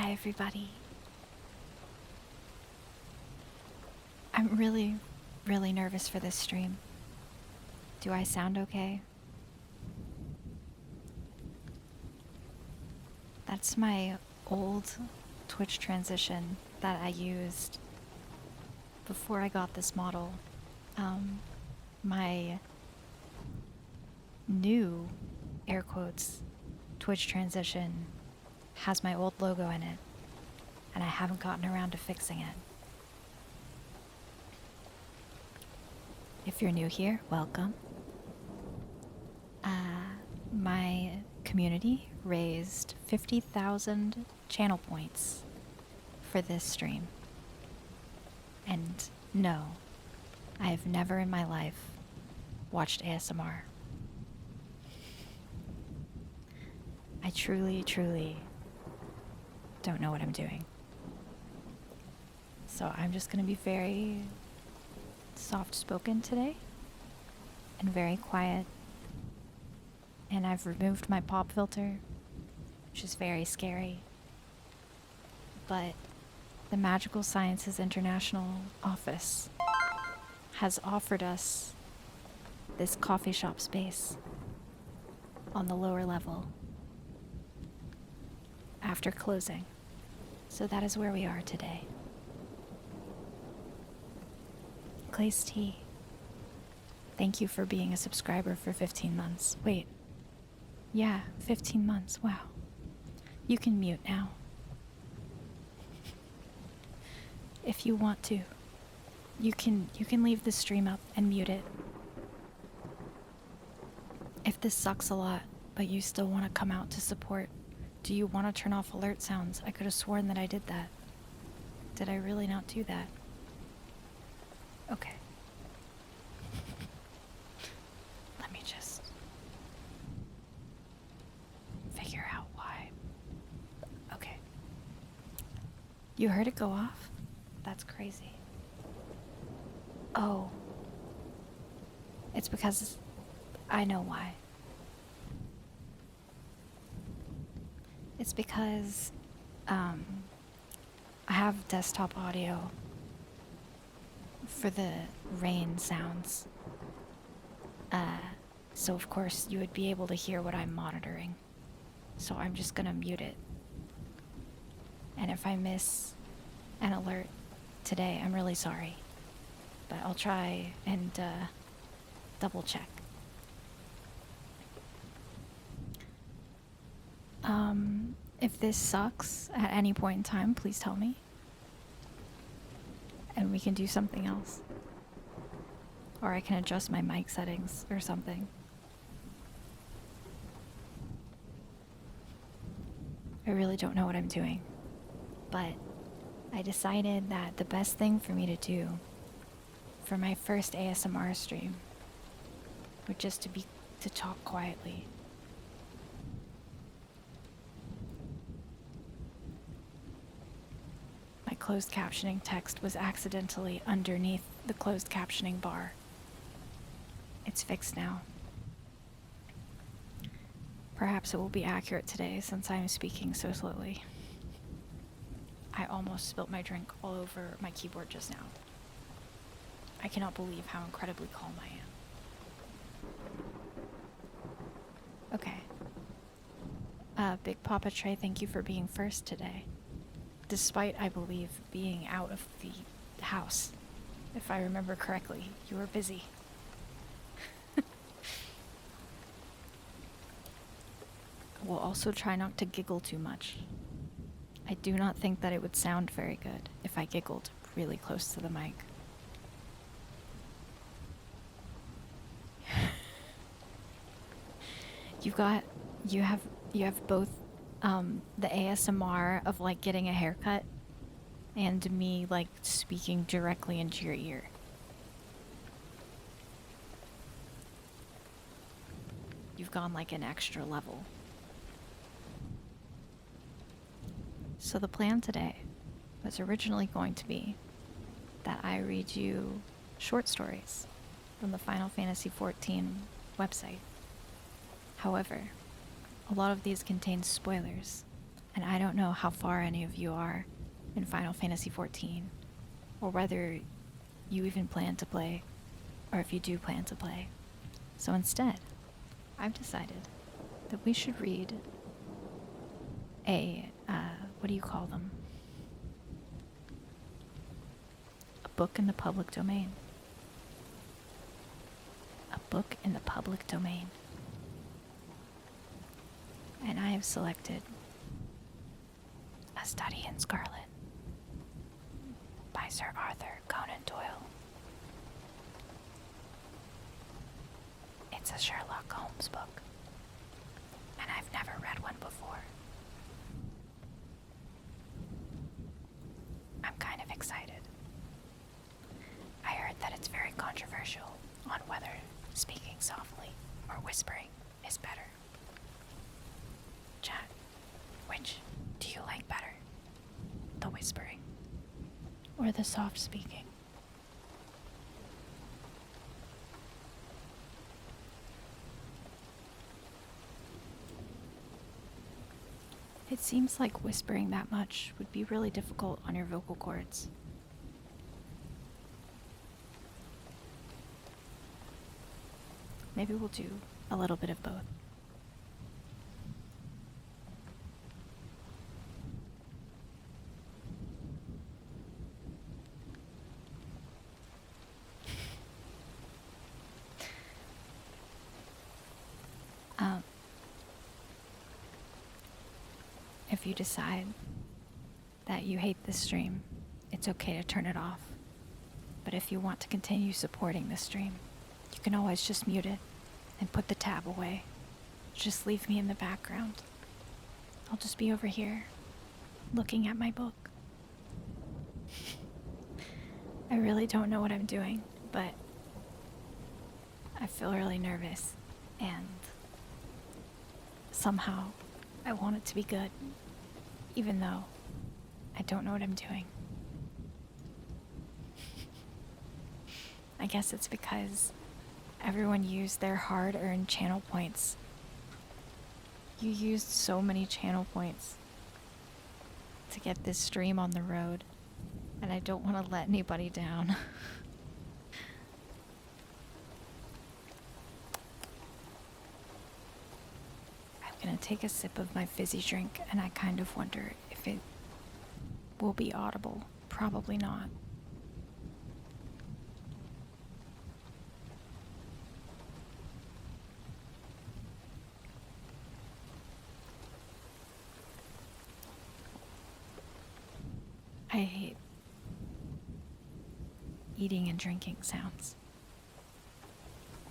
Hi everybody. I'm really nervous for this stream. Do I sound okay? That's my old Twitch transition that I used before I got this model. My new, air quotes, Twitch transition has my old logo in it, and I haven't gotten around to fixing it. If you're new here, welcome. My community raised 50,000 channel points for this stream. And no, I have never in my life watched ASMR. I truly don't know what I'm doing. So I'm just gonna be very soft-spoken today and very quiet. And I've removed my pop filter, which is very scary. But the Magical Sciences International office has offered us this coffee shop space on the lower level after closing. So that is where we are today. Clay's Tea, thank you for being a subscriber for 15 months. Wait. Yeah, 15 months. Wow. You can mute now. If you want to. You can leave the stream up and mute it. If this sucks a lot, but you still want to come out to support, do you want to turn off alert sounds? I could have sworn that I did that. Did I really not do that? Okay. Let me just figure out why. Okay. You heard it go off? That's crazy. Oh. It's because I know why. It's because I have desktop audio for the rain sounds. So of course you would be able to hear what I'm monitoring. So I'm just gonna mute it. And if I miss an alert today, I'm really sorry. But I'll try and double check. If this sucks at any point in time, please tell me. And we can do something else. Or I can adjust my mic settings or something. I really don't know what I'm doing. But I decided that the best thing for me to do for my first ASMR stream would just to talk quietly. My closed captioning text was accidentally underneath the closed captioning bar. It's fixed now. Perhaps it will be accurate today since I am speaking so slowly. I almost spilt my drink all over my keyboard just now. I cannot believe how incredibly calm I am. Okay. Big Papa Trey, thank you for being first today. Despite, I believe, being out of the house. If I remember correctly, you were busy. We'll also try not to giggle too much. I do not think that it would sound very good if I giggled really close to the mic. You have both the ASMR of like getting a haircut and me like speaking directly into your ear. You've gone like an extra level. So the plan today was originally going to be that I read you short stories from the Final Fantasy XIV website. However, a lot of these contain spoilers, And I don't know how far any of you are in Final Fantasy XIV, or whether you even plan to play, or if you do plan to play. So instead, I've decided that we should read a, what do you call them? A book in the public domain. A book in the public domain. And I have selected A Study in Scarlet by Sir Arthur Conan Doyle. It's a Sherlock Holmes book, and I've never read one before. I'm kind of excited. I heard that it's very controversial on whether speaking softly or whispering is better. Chat, which do you like better? The whispering or the soft speaking? It seems like whispering that much would be really difficult on your vocal cords. Maybe we'll do a little bit of both. If you decide that you hate this stream, it's okay to turn it off. But if you want to continue supporting this stream, you can always just mute it and put the tab away. Just leave me in the background. I'll just be over here, looking at my book. I really don't know what I'm doing, but I feel really nervous, and somehow I want it to be good, even though I don't know what I'm doing. I guess it's because everyone used their hard-earned channel points. You used so many channel points to get this stream on the road, and I don't want to let anybody down. I'm gonna take a sip of my fizzy drink, and I kind of wonder if it will be audible. Probably not. I hate eating and drinking sounds.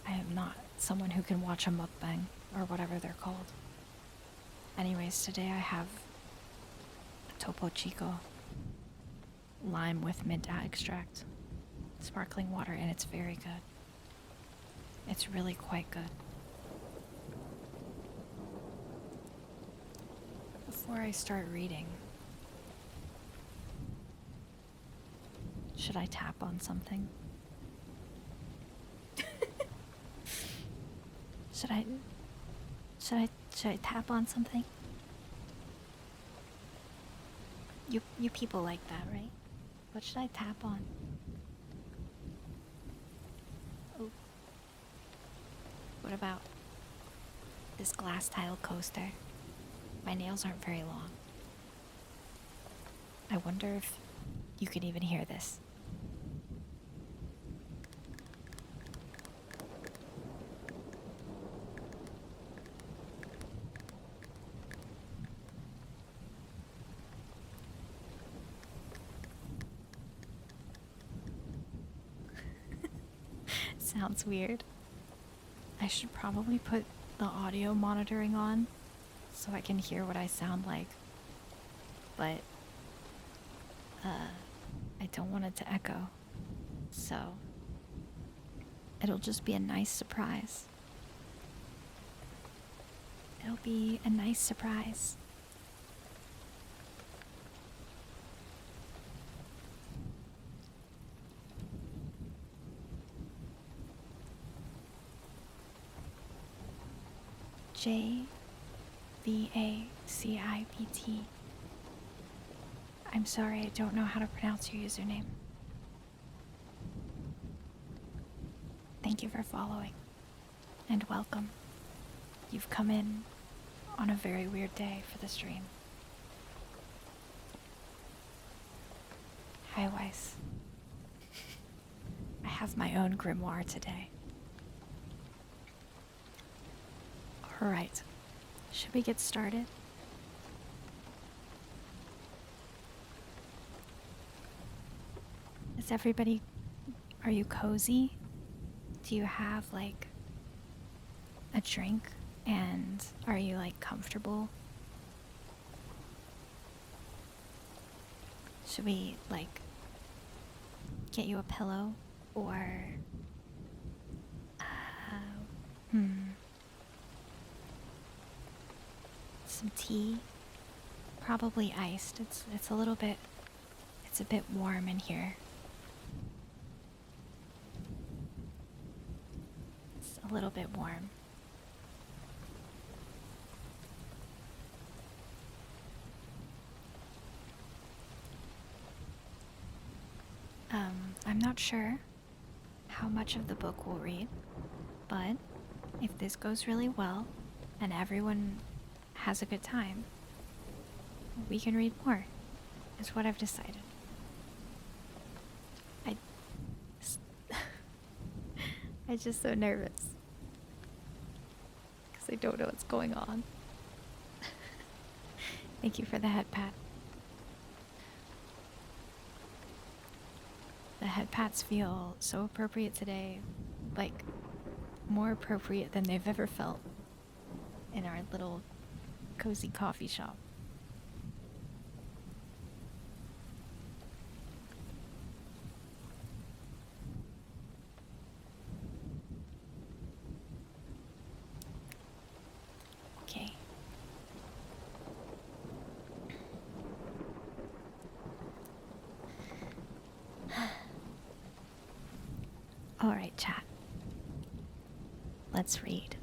I am not someone who can watch a mukbang, or whatever they're called. Anyways, today I have a Topo Chico lime with mint extract, sparkling water, and it's very good. It's really quite good. Before I start reading, should I tap on something? Should I tap on something? You people like that, right? What should I tap on? Oh. What about this glass tile coaster? My nails aren't very long. I wonder if you can even hear this. Sounds weird. I should probably put the audio monitoring on so I can hear what I sound like. But I don't want it to echo. So it'll just be a nice surprise. It'll be a nice surprise. VACIBT. I'm sorry, I don't know how to pronounce your username. Thank you for following, and welcome. You've come in on a very weird day for the stream. Hi, Weiss. I have my own grimoire today. Alright, should we get started? Is everybody... Are you cozy? Do you have, like, a drink? And are you, like, comfortable? Should we, like, get you a pillow? Or... some tea? Probably iced. It's a little bit... It's a bit warm in here. It's a little bit warm. I'm not sure how much of the book we'll read, but if this goes really well and everyone has a good time, we can read more, is what I've decided. I'm just so nervous because I don't know what's going on. Thank you for the head pat. The head pats feel so appropriate today, like more appropriate than they've ever felt in our little cozy coffee shop. Okay. Alright, chat. Let's read.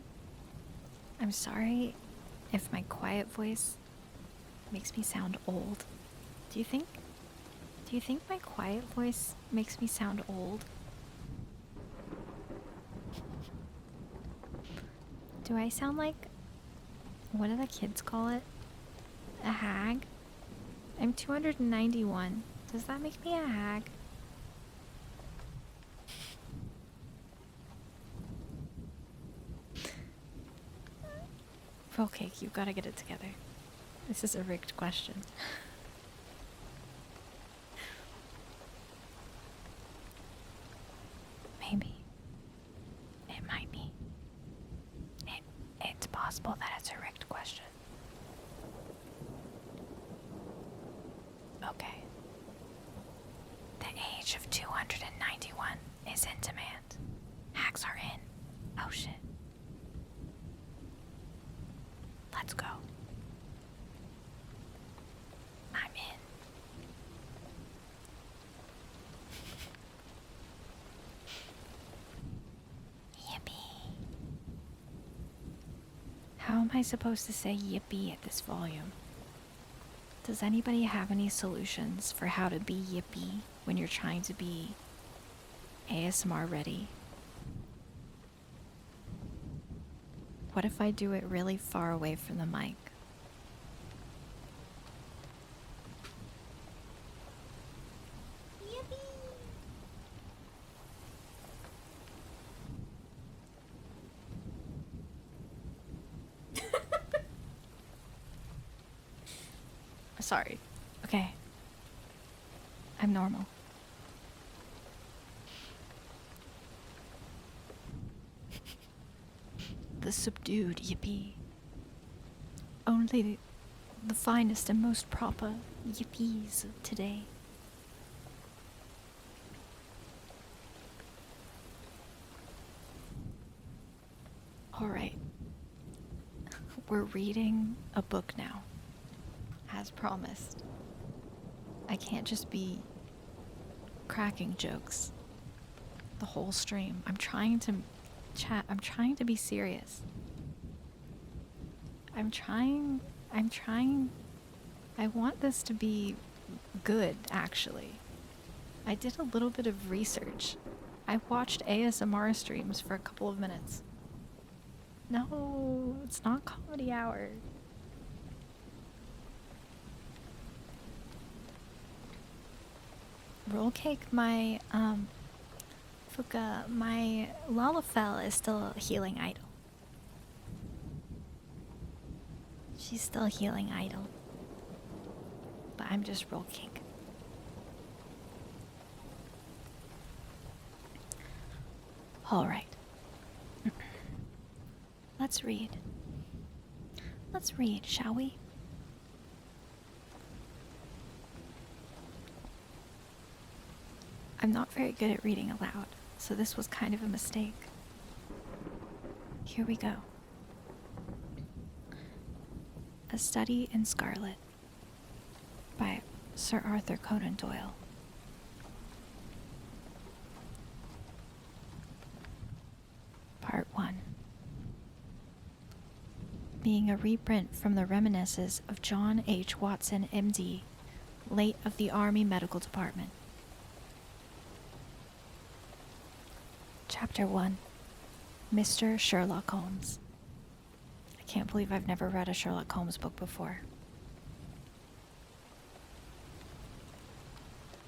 I'm sorry if my quiet voice makes me sound old. Do you think my quiet voice makes me sound old? Do I sound like, what do the kids call it? A hag? I'm 291. Does that make me a hag? Okay, you've got to get it together. This is a rigged question. Maybe. It might be. It's possible that it's a rigged question. Okay. The age of 291 is in demand. Hacks are in. Oh shit. Let's go. I'm in. Yippee. How am I supposed to say yippee at this volume? Does anybody have any solutions for how to be yippee when you're trying to be ASMR ready? What if I do it really far away from the mic? Sorry. Okay. I'm normal. The subdued yippee. Only the finest and most proper yippies of today. Alright. We're reading a book now. As promised. I can't just be cracking jokes the whole stream. I'm trying to chat. I'm trying to be serious. I'm trying. I want this to be good, actually. I did a little bit of research. I watched ASMR streams for a couple of minutes. No, it's not comedy hour. Roll cake, my Fuka, my Lalafell is still healing idle. She's still healing idle. But I'm just roll cake. Alright. Let's read. Let's read, shall we? I'm not very good at reading aloud, so this was kind of a mistake. Here we go. A Study in Scarlet by Sir Arthur Conan Doyle. Part 1. Being a reprint from the reminiscences of John H. Watson, M.D., late of the Army Medical Department. Chapter 1. Mr. Sherlock Holmes. I can't believe I've never read a Sherlock Holmes book before.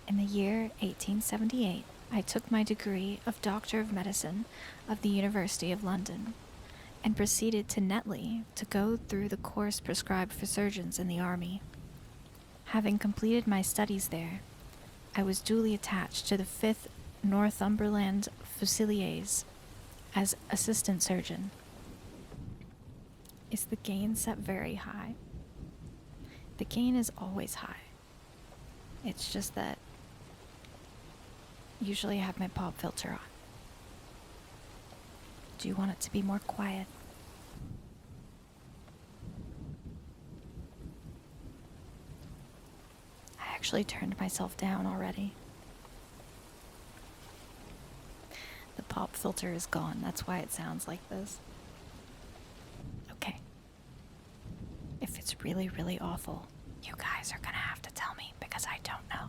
In the year 1878, I took my degree of Doctor of Medicine of the University of London and proceeded to Netley to go through the course prescribed for surgeons in the army. Having completed my studies there, I was duly attached to the 5th Northumberland Fusiliers as assistant surgeon. Is the gain set very high? The gain is always high. It's just that usually I have my pop filter on. Do you want it to be more quiet? I actually turned myself down already. The pop filter is gone, that's why it sounds like this. Okay. If it's really, really awful, you guys are gonna have to tell me because I don't know.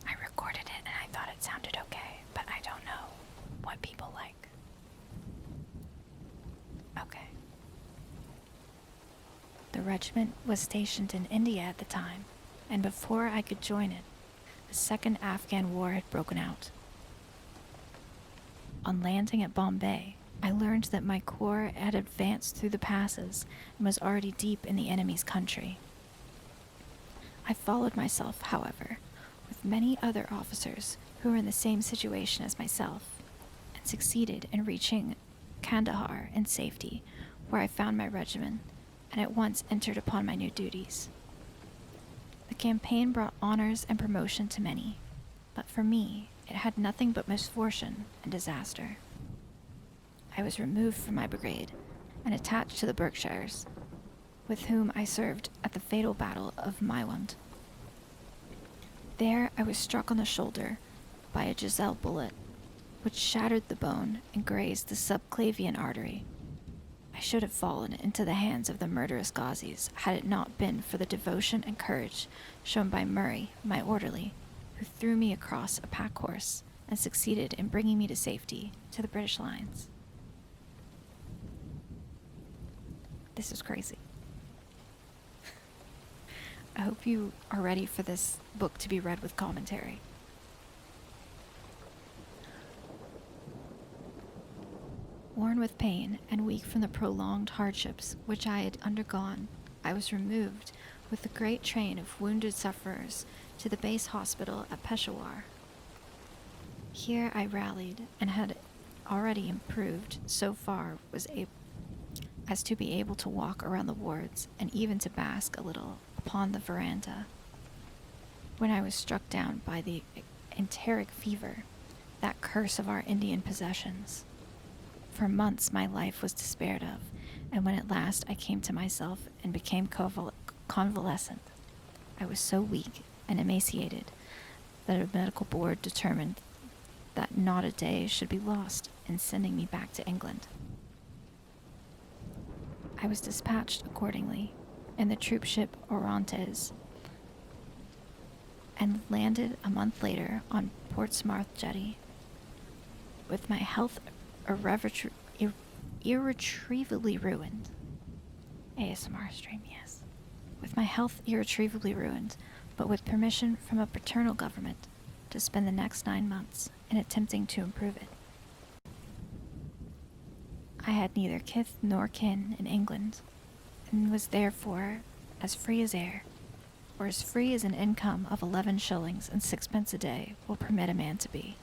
I recorded it and I thought it sounded okay, but I don't know what people like. Okay. The regiment was stationed in India at the time, and before I could join it, the Second Afghan War had broken out. On landing at Bombay, I learned that my corps had advanced through the passes and was already deep in the enemy's country. I followed myself, however, with many other officers who were in the same situation as myself, and succeeded in reaching Kandahar in safety, where I found my regiment, and at once entered upon my new duties. The campaign brought honors and promotion to many, but for me, it had nothing but misfortune and disaster. I was removed from my brigade and attached to the Berkshires, with whom I served at the fatal Battle of Maiwand. There I was struck on the shoulder by a Giselle bullet, which shattered the bone and grazed the subclavian artery. I should have fallen into the hands of the murderous Ghazis had it not been for the devotion and courage shown by Murray, my orderly, who threw me across a pack horse and succeeded in bringing me to safety to the British lines. This is crazy. I hope you are ready for this book to be read with commentary. Worn with pain and weak from the prolonged hardships which I had undergone, I was removed with a great train of wounded sufferers to the base hospital at Peshawar. Here I rallied and had already improved so far as to be able to walk around the wards and even to bask a little upon the veranda, when I was struck down by the enteric fever, that curse of our Indian possessions. For months my life was despaired of, and when at last I came to myself and became convalescent, I was so weak and emaciated that a medical board determined that not a day should be lost in sending me back to England. I was dispatched accordingly in the troop ship Orontes and landed a month later on Portsmouth jetty with my health irretrievably ruined. ASMR stream, yes. With my health irretrievably ruined, but with permission from a paternal government to spend the next 9 months in attempting to improve it. I had neither kith nor kin in England, and was therefore as free as air, or as free as an income of 11 shillings and 6 pence a day will permit a man to be.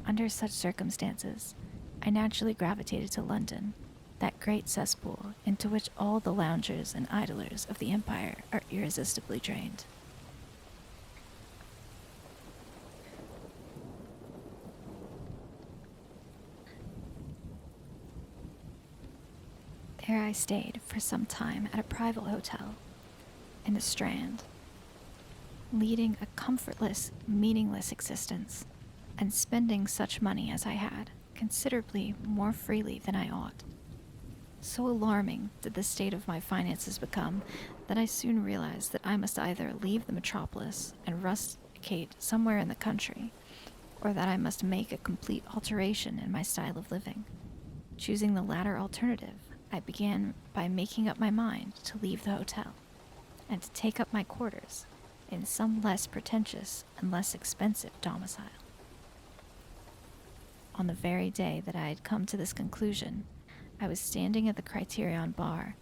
Under such circumstances, I naturally gravitated to London, that great cesspool into which all the loungers and idlers of the empire are irresistibly drained. There I stayed for some time at a private hotel in the Strand, leading a comfortless, meaningless existence, and spending such money as I had considerably more freely than I ought. So alarming did the state of my finances become that I soon realized that I must either leave the metropolis and rusticate somewhere in the country, or that I must make a complete alteration in my style of living. Choosing the latter alternative, I began by making up my mind to leave the hotel, and to take up my quarters in some less pretentious and less expensive domicile. On the very day that I had come to this conclusion, I was standing at the Criterion bar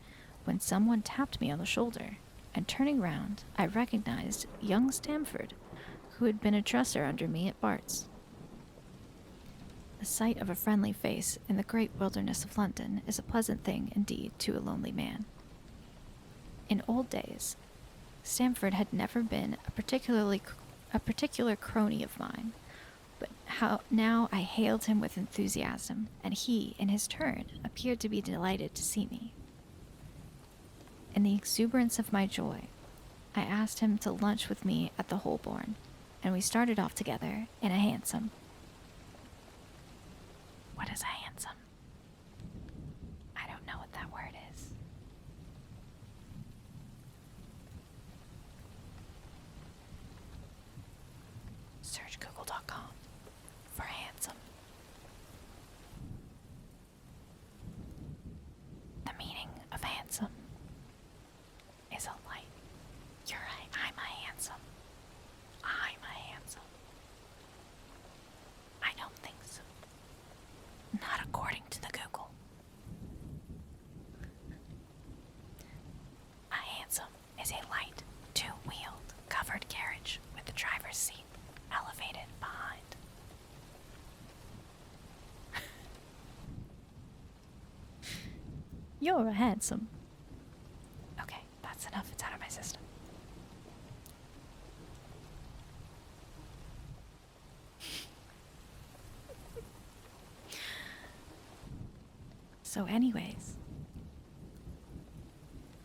when someone tapped me on the shoulder, and turning round, I recognized young Stamford, who had been a dresser under me at Bart's. The sight of a friendly face in the great wilderness of London is a pleasant thing indeed to a lonely man. In old days, Stamford had never been a particular crony of mine, but now I hailed him with enthusiasm, and he, in his turn, appeared to be delighted to see me. In the exuberance of my joy, I asked him to lunch with me at the Holborn, and we started off together in a hansom. What is a hansom? I don't know what that word is. Search google.com for handsome. The meaning of handsome is a light. You're right, I'm a handsome. I'm a handsome. I don't think so. Not according to the Google. A hansom is a light, two-wheeled, covered carriage with the driver's seat elevated behind. You're a handsome. Okay, that's enough. It's out of my system. So anyways,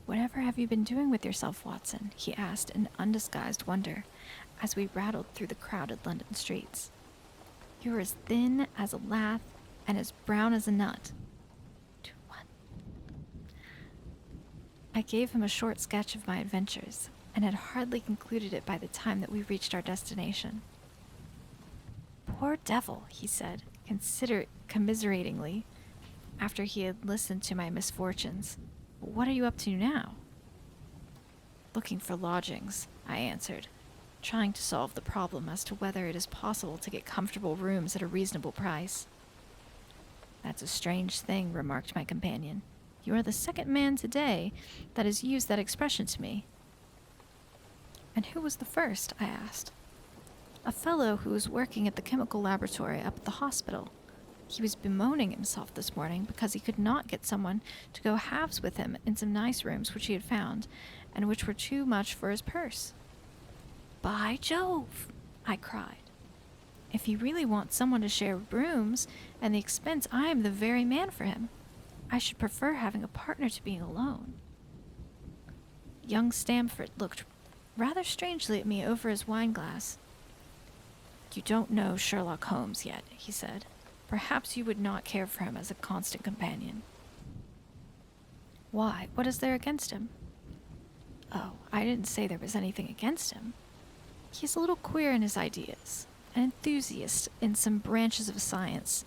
whatever have you been doing with yourself, Watson? He asked in undisguised wonder as we rattled through the crowded London streets. You're as thin as a lath and as brown as a nut. 2-1. I gave him a short sketch of my adventures, and had hardly concluded it by the time that we reached our destination. Poor devil, he said, commiseratingly, after he had listened to my misfortunes. What are you up to now? Looking for lodgings, I answered, trying to solve the problem as to whether it is possible to get comfortable rooms at a reasonable price. That's a strange thing, remarked my companion. You are the second man today that has used that expression to me. And who was the first? I asked. A fellow who was working at the chemical laboratory up at the hospital. He was bemoaning himself this morning because he could not get someone to go halves with him in some nice rooms which he had found, and which were too much for his purse. By Jove! I cried. If he really wants someone to share rooms and the expense, I am the very man for him. I should prefer having a partner to being alone. Young Stamford looked rather strangely at me over his wine glass. You don't know Sherlock Holmes yet, he said. Perhaps you would not care for him as a constant companion. Why? What is there against him? Oh, I didn't say there was anything against him. He's a little queer in his ideas, an enthusiast in some branches of science.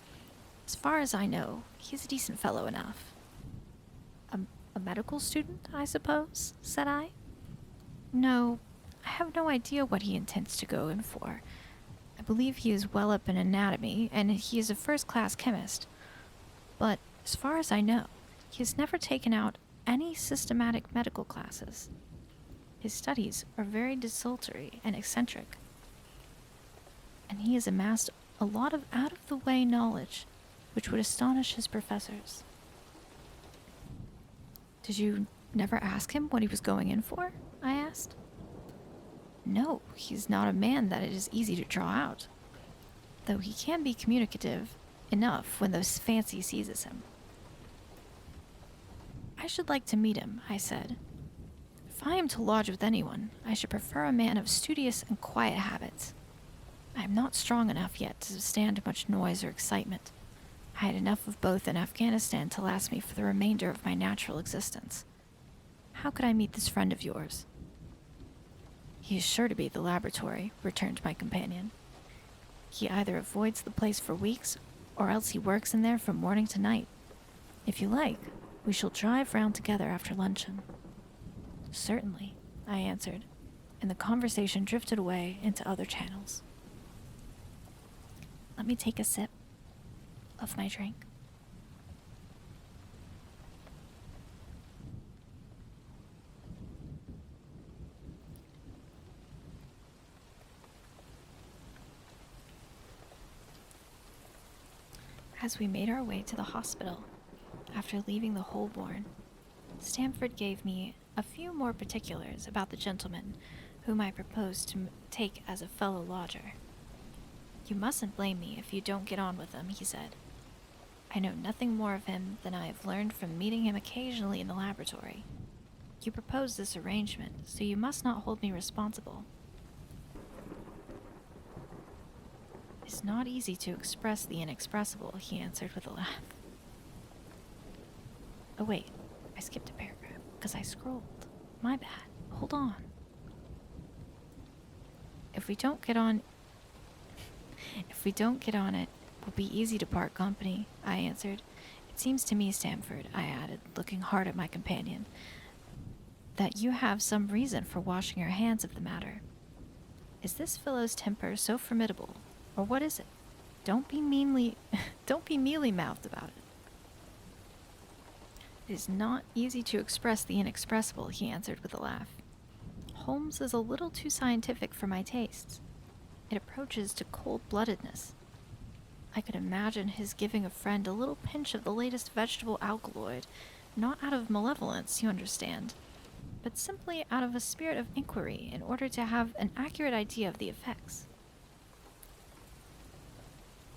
As far as I know, he's a decent fellow enough. A medical student, I suppose? Said I. No, I have no idea what he intends to go in for. I believe he is well up in anatomy, and he is a first-class chemist. But, as far as I know, he has never taken out any systematic medical classes. His studies are very desultory and eccentric, and he has amassed a lot of out-of-the-way knowledge which would astonish his professors. Did you never ask him what he was going in for? I asked. No, he's not a man that it is easy to draw out, though he can be communicative enough when the fancy seizes him. I should like to meet him, I said. If I am to lodge with anyone, I should prefer a man of studious and quiet habits. I am not strong enough yet to stand much noise or excitement. I had enough of both in Afghanistan to last me for the remainder of my natural existence. How could I meet this friend of yours? He is sure to be at the laboratory, returned my companion. He either avoids the place for weeks, or else he works in there from morning to night. If you like, we shall drive round together after luncheon. Certainly, I answered, and the conversation drifted away into other channels. Let me take a sip of my drink. As we made our way to the hospital, after leaving the Holborn, Stamford gave me a few more particulars about the gentleman whom I proposed to take as a fellow lodger. You mustn't blame me if you don't get on with him, he said. I know nothing more of him than I have learned from meeting him occasionally in the laboratory. You proposed this arrangement, so you must not hold me responsible. It's not easy to express the inexpressible, he answered with a laugh. Oh wait, I skipped a paragraph, because I scrolled. My bad. Hold on. If we don't get on it, will be easy to part company, I answered. It seems to me, Stamford, I added, looking hard at my companion, that you have some reason for washing your hands of the matter. Is this fellow's temper so formidable, or what is it? Don't be mealy-mouthed about it. It is not easy to express the inexpressible, he answered with a laugh. Holmes is a little too scientific for my tastes. It approaches to cold-bloodedness. I could imagine his giving a friend a little pinch of the latest vegetable alkaloid, not out of malevolence, you understand, but simply out of a spirit of inquiry in order to have an accurate idea of the effects.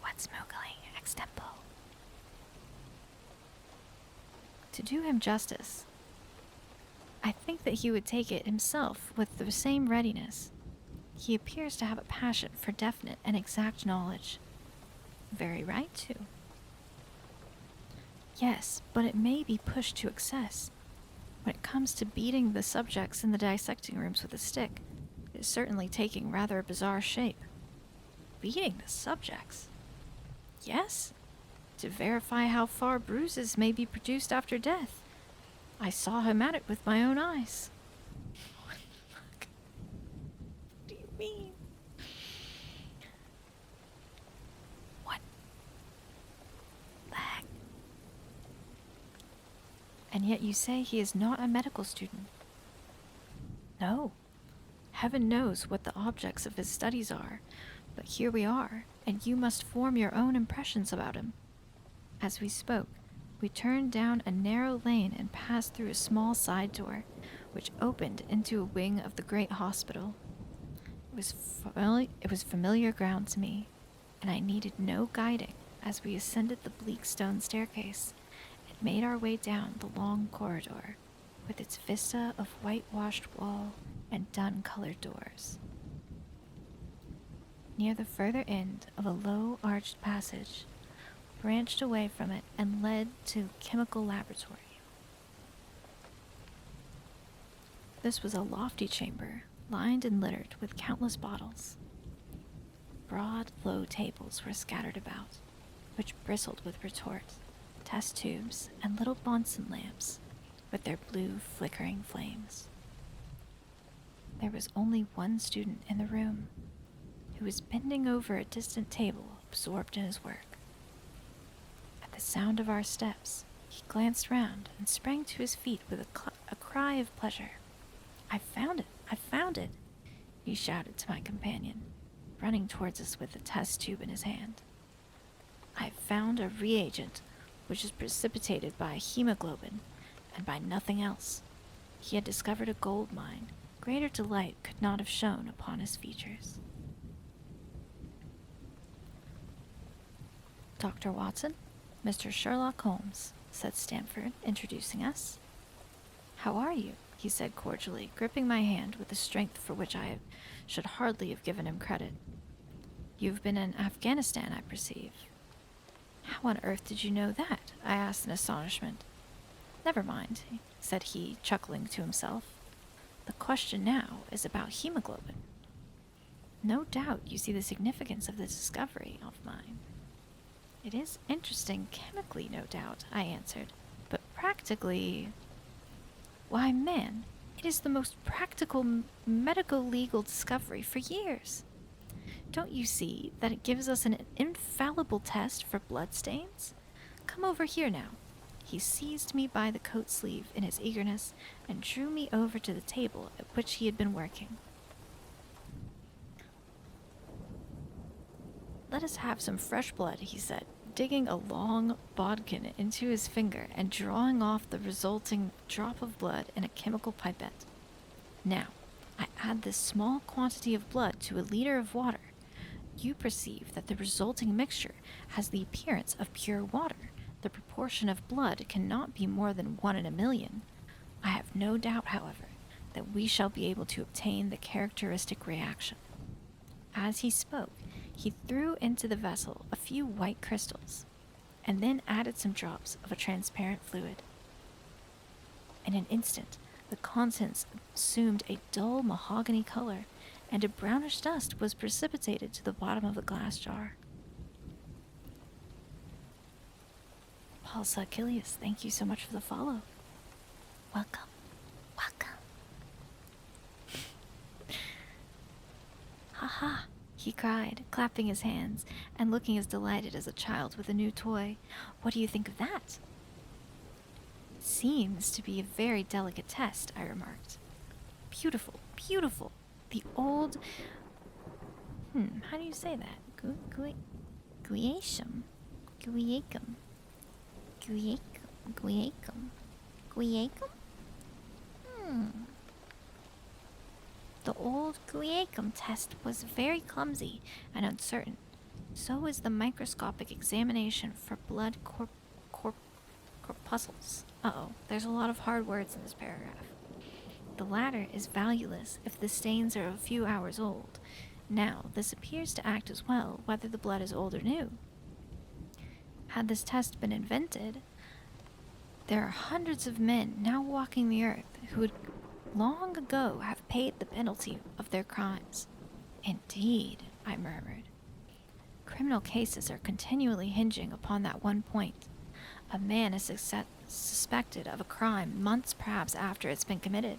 What's moogling ex tempo? To do him justice, I think that he would take it himself with the same readiness. He appears to have a passion for definite and exact knowledge. Very right, too. Yes, but it may be pushed to excess. When it comes to beating the subjects in the dissecting rooms with a stick, it is certainly taking rather a bizarre shape. Beating the subjects? Yes, to verify how far bruises may be produced after death. I saw him at it with my own eyes. What the fuck? What do you mean? What the heck? And yet you say he is not a medical student. No. Heaven knows what the objects of his studies are, but here we are, and you must form your own impressions about him. As we spoke, we turned down a narrow lane and passed through a small side door, which opened into a wing of the great hospital. It was familiar ground to me, and I needed no guiding as we ascended the bleak stone staircase and made our way down the long corridor, with its vista of whitewashed wall and dun-colored doors. near the further end of a low arched passage, branched away from it and led to chemical laboratory. This was a lofty chamber, lined and littered with countless bottles. Broad, low tables were scattered about, which bristled with retorts, test tubes, and little Bunsen lamps with their blue, flickering flames. There was only one student in the room, who was bending over a distant table, absorbed in his work. At the sound of our steps, he glanced round and sprang to his feet with a cry of pleasure. "I found it! I found it!" he shouted to my companion, running towards us with the test tube in his hand. "I have found a reagent which is precipitated by hemoglobin and by nothing else." He had discovered a gold mine. Greater delight could not have shone upon his features. "Dr. Watson, Mr. Sherlock Holmes," said Stamford, introducing us. "How are you?" he said cordially, gripping my hand with a strength for which I should hardly have given him credit. "You've been in Afghanistan, I perceive." "How on earth did you know that?" I asked in astonishment. "Never mind," said he, chuckling to himself. "The question now is about hemoglobin. No doubt you see the significance of this discovery of mine." "It is interesting chemically, no doubt," I answered, "but practically... Why, man, it is the most practical medico-legal discovery for years. Don't you see that it gives us an infallible test for bloodstains? Come over here now." He seized me by the coat sleeve in his eagerness and drew me over to the table at which he had been working. "Let us have some fresh blood," he said, digging a long bodkin into his finger and drawing off the resulting drop of blood in a chemical pipette. "Now, I add this small quantity of blood to a liter of water. You perceive that the resulting mixture has the appearance of pure water. The proportion of blood cannot be more than 1 in a million. I have no doubt, however, that we shall be able to obtain the characteristic reaction." As he spoke, he threw into the vessel a few white crystals, and then added some drops of a transparent fluid. In an instant, the contents assumed a dull mahogany color, and a brownish dust was precipitated to the bottom of the glass jar. Paulsa Achilles, thank you so much for the follow. Welcome. Welcome. "Ha-ha," he cried, clapping his hands and looking as delighted as a child with a new toy. "What do you think of that?" "It seems to be a very delicate test," I remarked. "Beautiful, beautiful. The old... how do you say that? Guiacum? Guiacum? Guiacum? The old Guiacum test was very clumsy and uncertain. So is the microscopic examination for blood corpuscles. Uh-oh, there's a lot of hard words in this paragraph. The latter is valueless if the stains are a few hours old. Now, this appears to act as well whether the blood is old or new. Had this test been invented, there are hundreds of men now walking the earth who would long ago have paid the penalty of their crimes. Indeed, I murmured. Criminal cases are continually hinging upon that one point. A man is suspected of a crime months perhaps after it's been committed.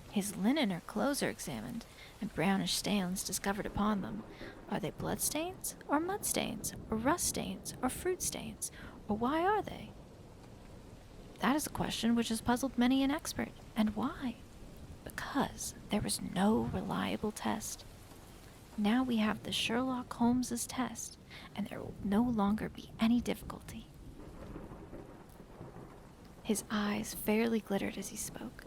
His linen or clothes are examined, and brownish stains discovered upon them. Are they blood stains, or mud stains, or rust stains, or fruit stains, or why are they? That is a question which has puzzled many an expert. And why? Because there was no reliable test. Now we have the Sherlock Holmes' test, and there will no longer be any difficulty. His eyes fairly glittered as he spoke,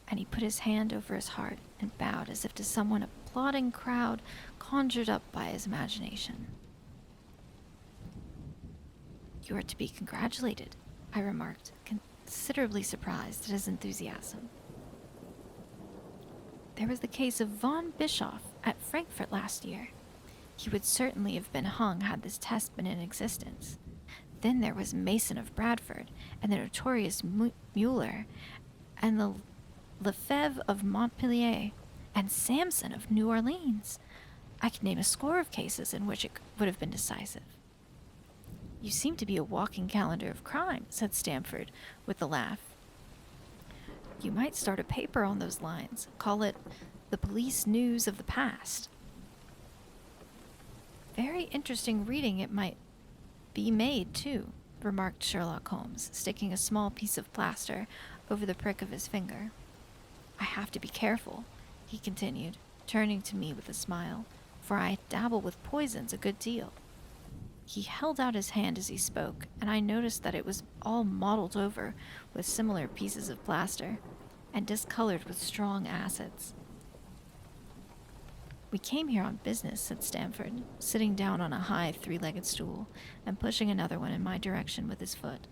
and he put his hand over his heart and bowed as if to someone applauding crowd conjured up by his imagination. "You are to be congratulated," I remarked, considerably surprised at his enthusiasm. "There was the case of von Bischoff at Frankfurt last year. He would certainly have been hung had this test been in existence. Then there was Mason of Bradford, and the notorious Mueller, and the Lefebvre of Montpellier, and Samson of New Orleans. I could name a score of cases in which it would have been decisive. You seem to be a walking calendar of crime, said Stamford, with a laugh. You might start a paper on those lines. Call it the Police News of the Past. Very interesting reading it might be made, too, remarked Sherlock Holmes, sticking a small piece of plaster over the prick of his finger. I have to be careful, he continued, turning to me with a smile, for I dabble with poisons a good deal. He held out his hand as he spoke, and I noticed that it was all mottled over with similar pieces of plaster, and discolored with strong acids. We came here on business, said Stamford, sitting down on a high three-legged stool and pushing another one in my direction with his foot.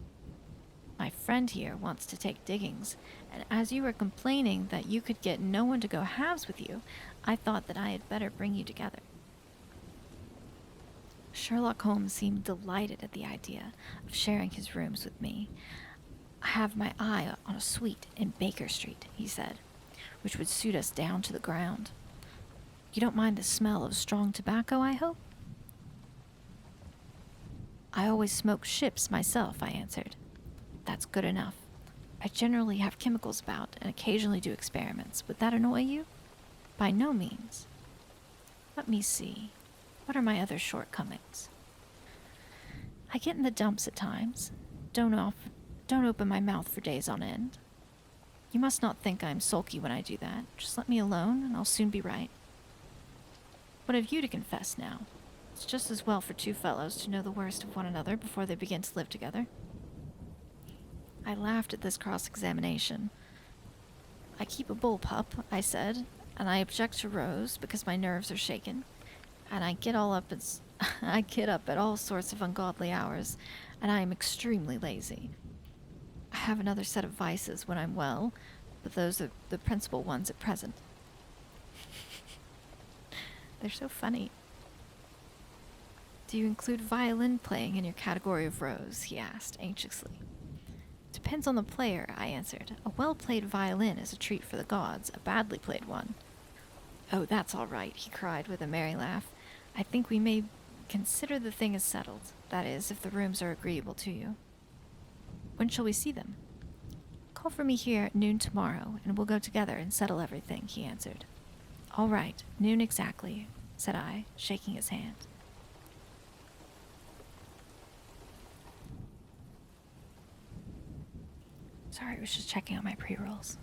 My friend here wants to take diggings, and as you were complaining that you could get no one to go halves with you, I thought that I had better bring you together. Sherlock Holmes seemed delighted at the idea of sharing his rooms with me. I have my eye on a suite in Baker Street, he said, which would suit us down to the ground. You don't mind the smell of strong tobacco, I hope? I always smoke ships myself, I answered. That's good enough. I generally have chemicals about and occasionally do experiments. Would that annoy you? By no means. Let me see. What are my other shortcomings? I get in the dumps at times. Don't open my mouth for days on end. You must not think I'm sulky when I do that. Just let me alone, and I'll soon be right. What have you to confess now? It's just as well for two fellows to know the worst of one another before they begin to live together. I laughed at this cross-examination. I keep a bullpup, I said, and I object to Rose because my nerves are shaken, and I get up at all sorts of ungodly hours, and I am extremely lazy. I have another set of vices when I'm well, but those are the principal ones at present. They're so funny. Do you include violin playing in your category of Rose? He asked, anxiously. Depends on the player, I answered. A well-played violin is a treat for the gods, a badly played one. Oh, that's all right, he cried with a merry laugh. I think we may consider the thing as settled. That is, if the rooms are agreeable to you. When shall we see them? Call for me here at noon tomorrow, and we'll go together and settle everything, he answered. All right, noon exactly, said I, shaking his hand. Sorry, I was just checking out my pre-rolls.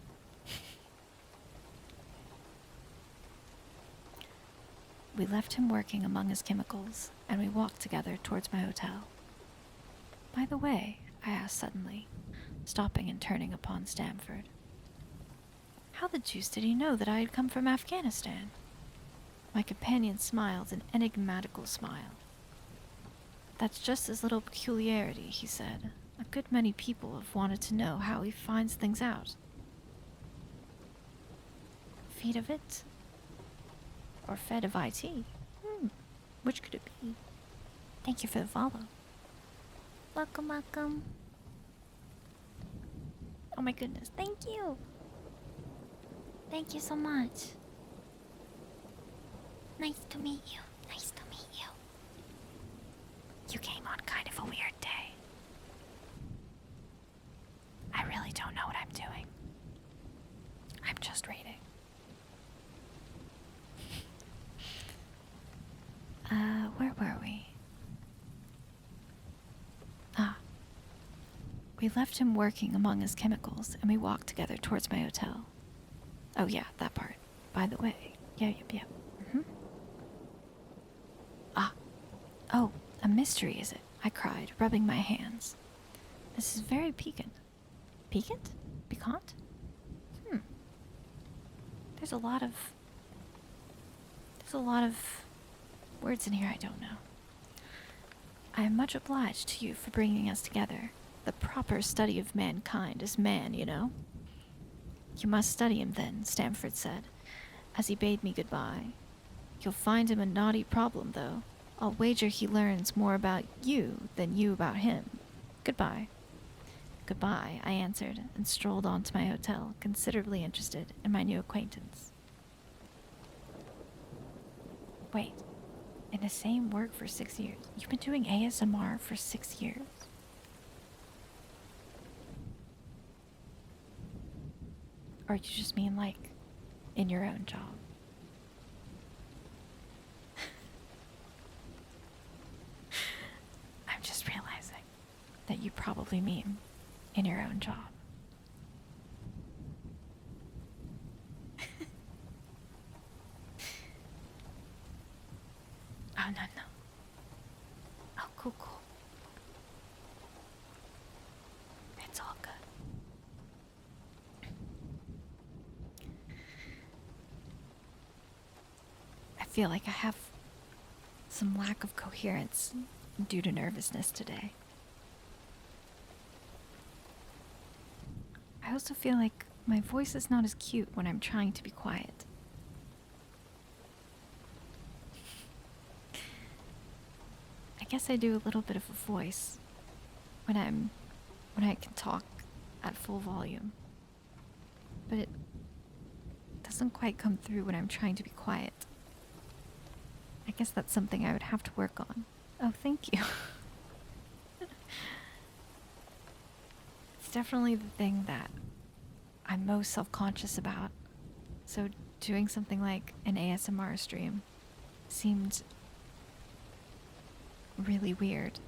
We left him working among his chemicals, and we walked together towards my hotel. By the way, I asked suddenly, stopping and turning upon Stamford. How the deuce did he know that I had come from Afghanistan? My companion smiled an enigmatical smile. That's just his little peculiarity, he said. A good many people have wanted to know how he finds things out. Feed of it? Or fed of IT? Which could it be? Thank you for the follow. Welcome, welcome. Oh my goodness, thank you. Thank you so much. Nice to meet you. Nice to meet you. You came on kind of a weird day. I really don't know what I'm doing. I'm just reading. Where were we? We left him working among his chemicals, and we walked together towards my hotel. Oh yeah, that part. By the way. Yep. Oh, a mystery, is it? I cried, rubbing my hands. This is very piquant. Piquant? Piquant? There's a lot of words in here I don't know. I am much obliged to you for bringing us together. The proper study of mankind is man, you know. You must study him then, Stamford said, as he bade me goodbye. You'll find him a naughty problem, though. I'll wager he learns more about you than you about him. Goodbye. Goodbye, I answered, and strolled on to my hotel, considerably interested in my new acquaintance. Wait, in the same work for 6 years? You've been doing ASMR for 6 years? Or you just mean, like, in your own job? I'm just realizing that you probably mean in your own job. Oh, no. Oh, cool. It's all good. I feel like I have some lack of coherence due to nervousness today. I also feel like my voice is not as cute when I'm trying to be quiet. I guess I do a little bit of a voice when I can talk at full volume. But it doesn't quite come through when I'm trying to be quiet. I guess that's something I would have to work on. Oh, thank you. It's definitely the thing that I'm most self-conscious about. So doing something like an ASMR stream seemed really weird.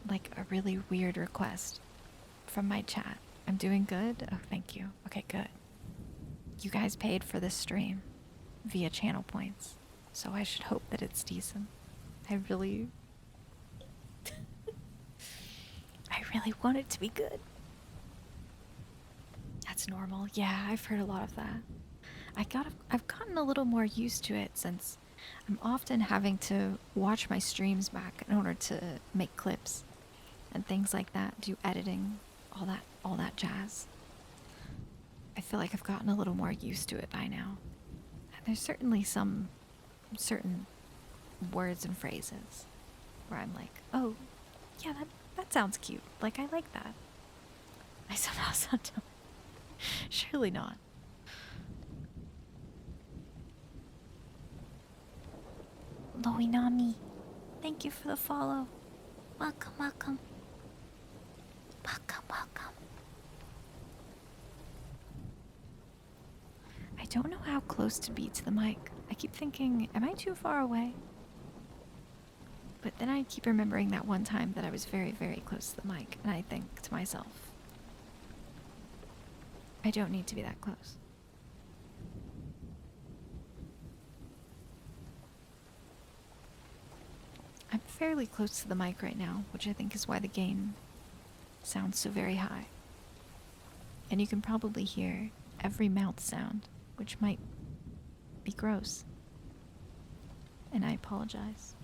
Like a really weird request from my chat. I'm doing good? Oh, thank you. Okay, good. You guys paid for this stream via channel points, so I should hope that it's decent. I really want it to be good. That's normal. Yeah, I've heard a lot of that. I've gotten a little more used to it since I'm often having to watch my streams back in order to make clips and things like that, do editing, all that jazz. I feel like I've gotten a little more used to it by now. And there's certainly some certain words and phrases where I'm like, oh, yeah, that sounds cute. Like, I like that. I somehow sound dumb. Surely not. Loinami, thank you for the follow. Welcome. Welcome. I don't know how close to be to the mic. I keep thinking, am I too far away? But then I keep remembering that one time that I was very, very close to the mic, and I think to myself, I don't need to be that close. I'm fairly close to the mic right now, which I think is why the gain sounds so very high. And you can probably hear every mouth sound, which might be gross. And I apologize.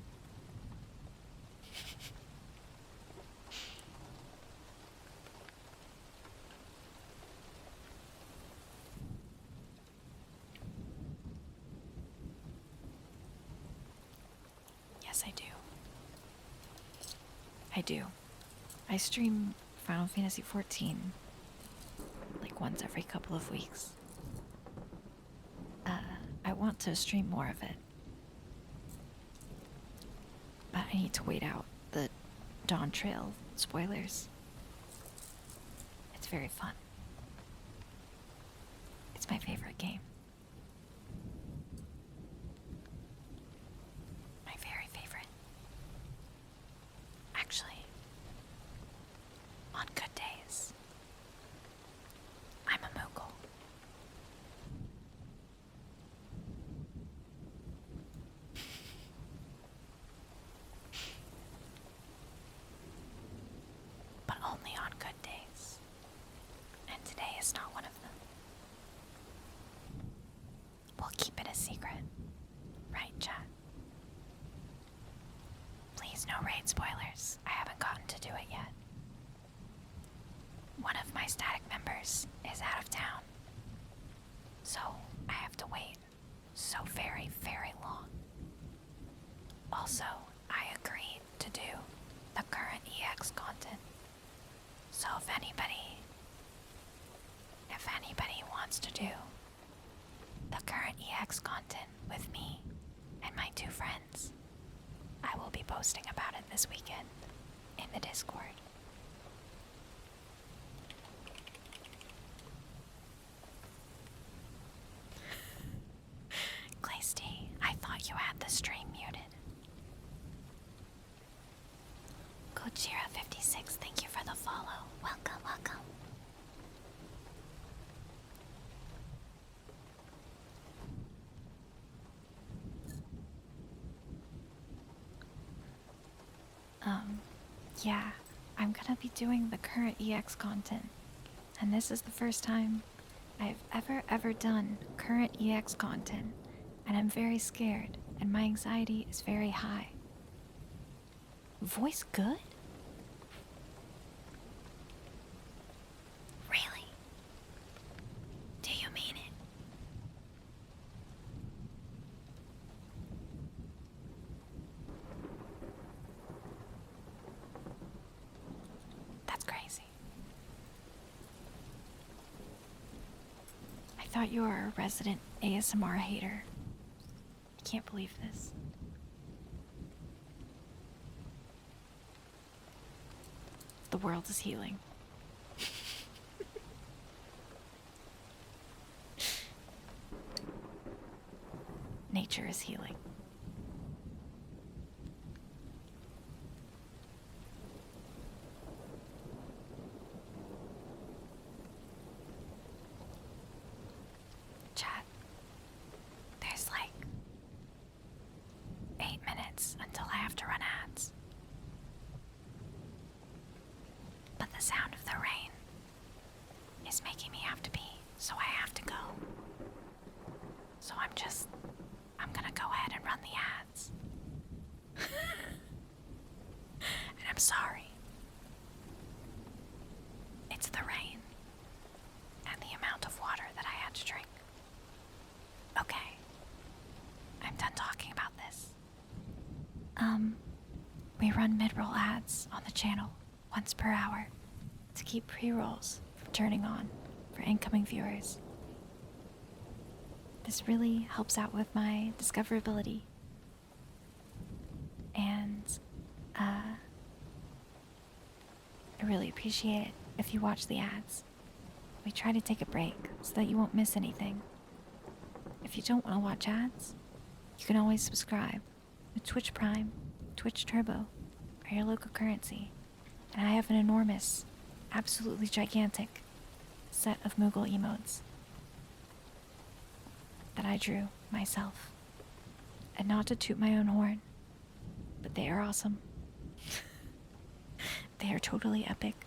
Yes, I do. I stream Final Fantasy XIV like once every couple of weeks. I want to stream more of it. But I need to wait out the Dawn Trail spoilers. It's very fun. It's my favorite game. My very favorite. Actually, on good days, I'm a moogle. But only on good days. And today is not one of them. We'll keep it a secret. Right, chat? Please, no raid spoilers. I haven't gotten to do it yet. One of my static members is out of town. So I have to wait so very, very long. posting about it this weekend in the Discord. Glaysty, I thought you had the stream muted. Gojira56, thank you for the follow. Welcome, welcome. Yeah, I'm gonna be doing the current EX content, and this is the first time I've ever done current EX content, and I'm very scared, and my anxiety is very high. Voice good? Really? Do you mean it? That's crazy. I thought you were a resident ASMR hater. I can't believe this. The world is healing. Nature is healing. Chat. There's like 8 minutes until I have to run ads. But the sound of the rain is making me have to pee, so I have to go. So I'm gonna go ahead and run the ads. And I'm sorry. It's the rain and the amount of water that I had to drink. Okay. I'm done talking about this. We run mid-roll ads on the channel once per hour to keep pre-rolls from turning on for incoming viewers. This really helps out with my discoverability. And, I really appreciate it if you watch the ads. We try to take a break so that you won't miss anything. If you don't want to watch ads, you can always subscribe with Twitch Prime, Twitch Turbo, or your local currency. And I have an enormous, absolutely gigantic set of Moogle emotes that I drew myself. And not to toot my own horn, but they are awesome. They are totally epic.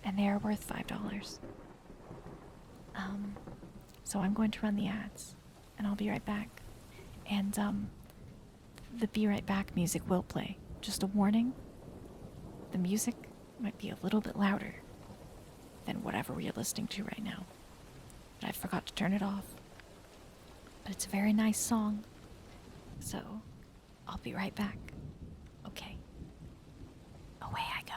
And they are worth $5. So I'm going to run the ads, and I'll be right back. And, the be right back music will play. Just a warning, the music might be a little bit louder than whatever we are listening to right now. But I forgot to turn it off. But it's a very nice song, so I'll be right back. Okay. Away I go.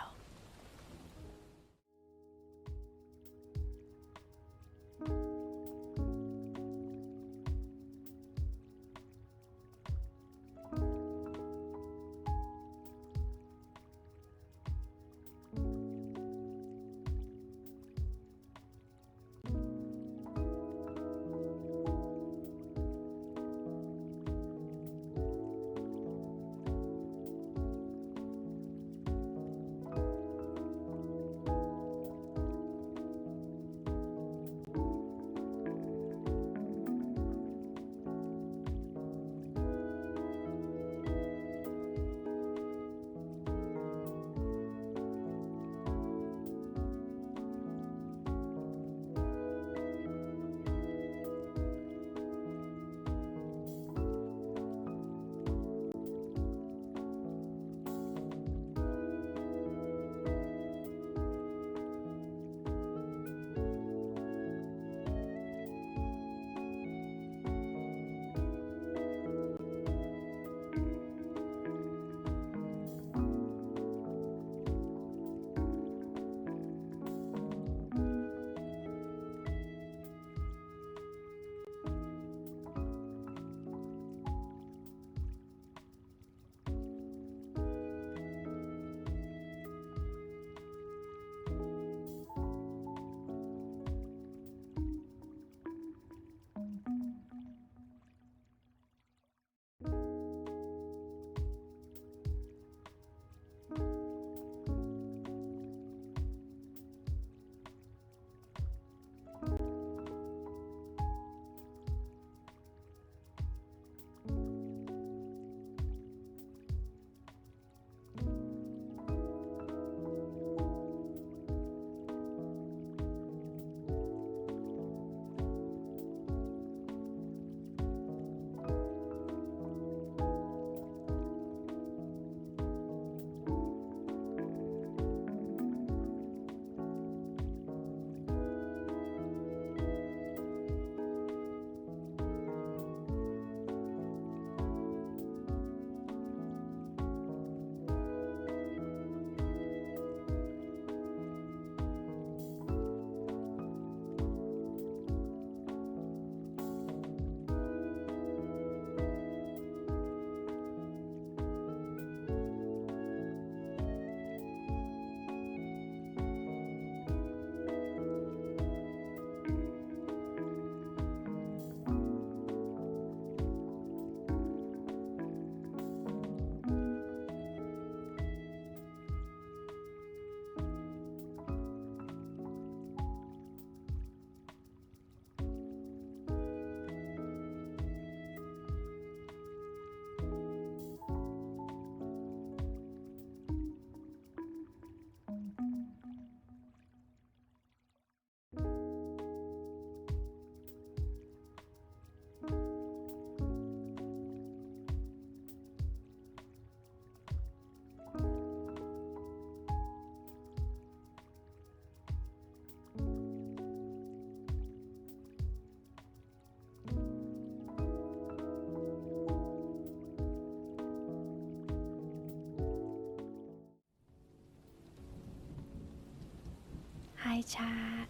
Hi, chat.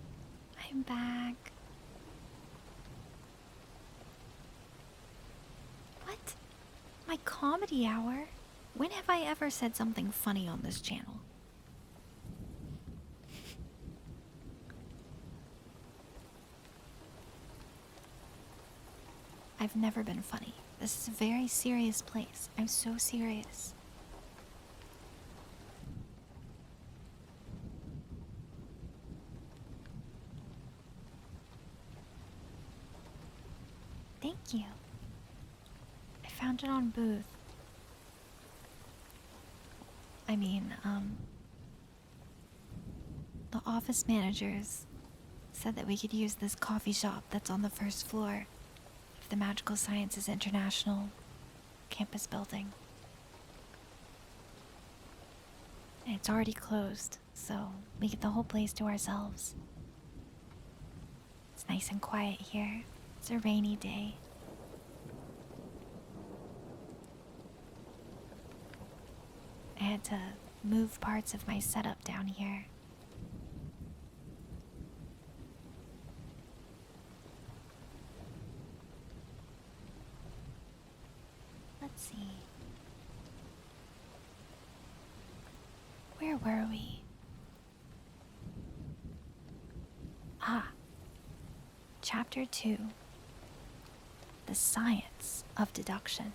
I'm back. What? My comedy hour? When have I ever said something funny on this channel? I've never been funny. This is a very serious place. I'm so serious. Thank you. I found it on Booth. I mean, the office managers said that we could use this coffee shop that's on the first floor of the Magical Sciences International campus building. And it's already closed, so we get the whole place to ourselves. It's nice and quiet here. It's a rainy day. I had to move parts of my setup down here. Let's see. Where were we? Chapter 2. The Science of Deduction.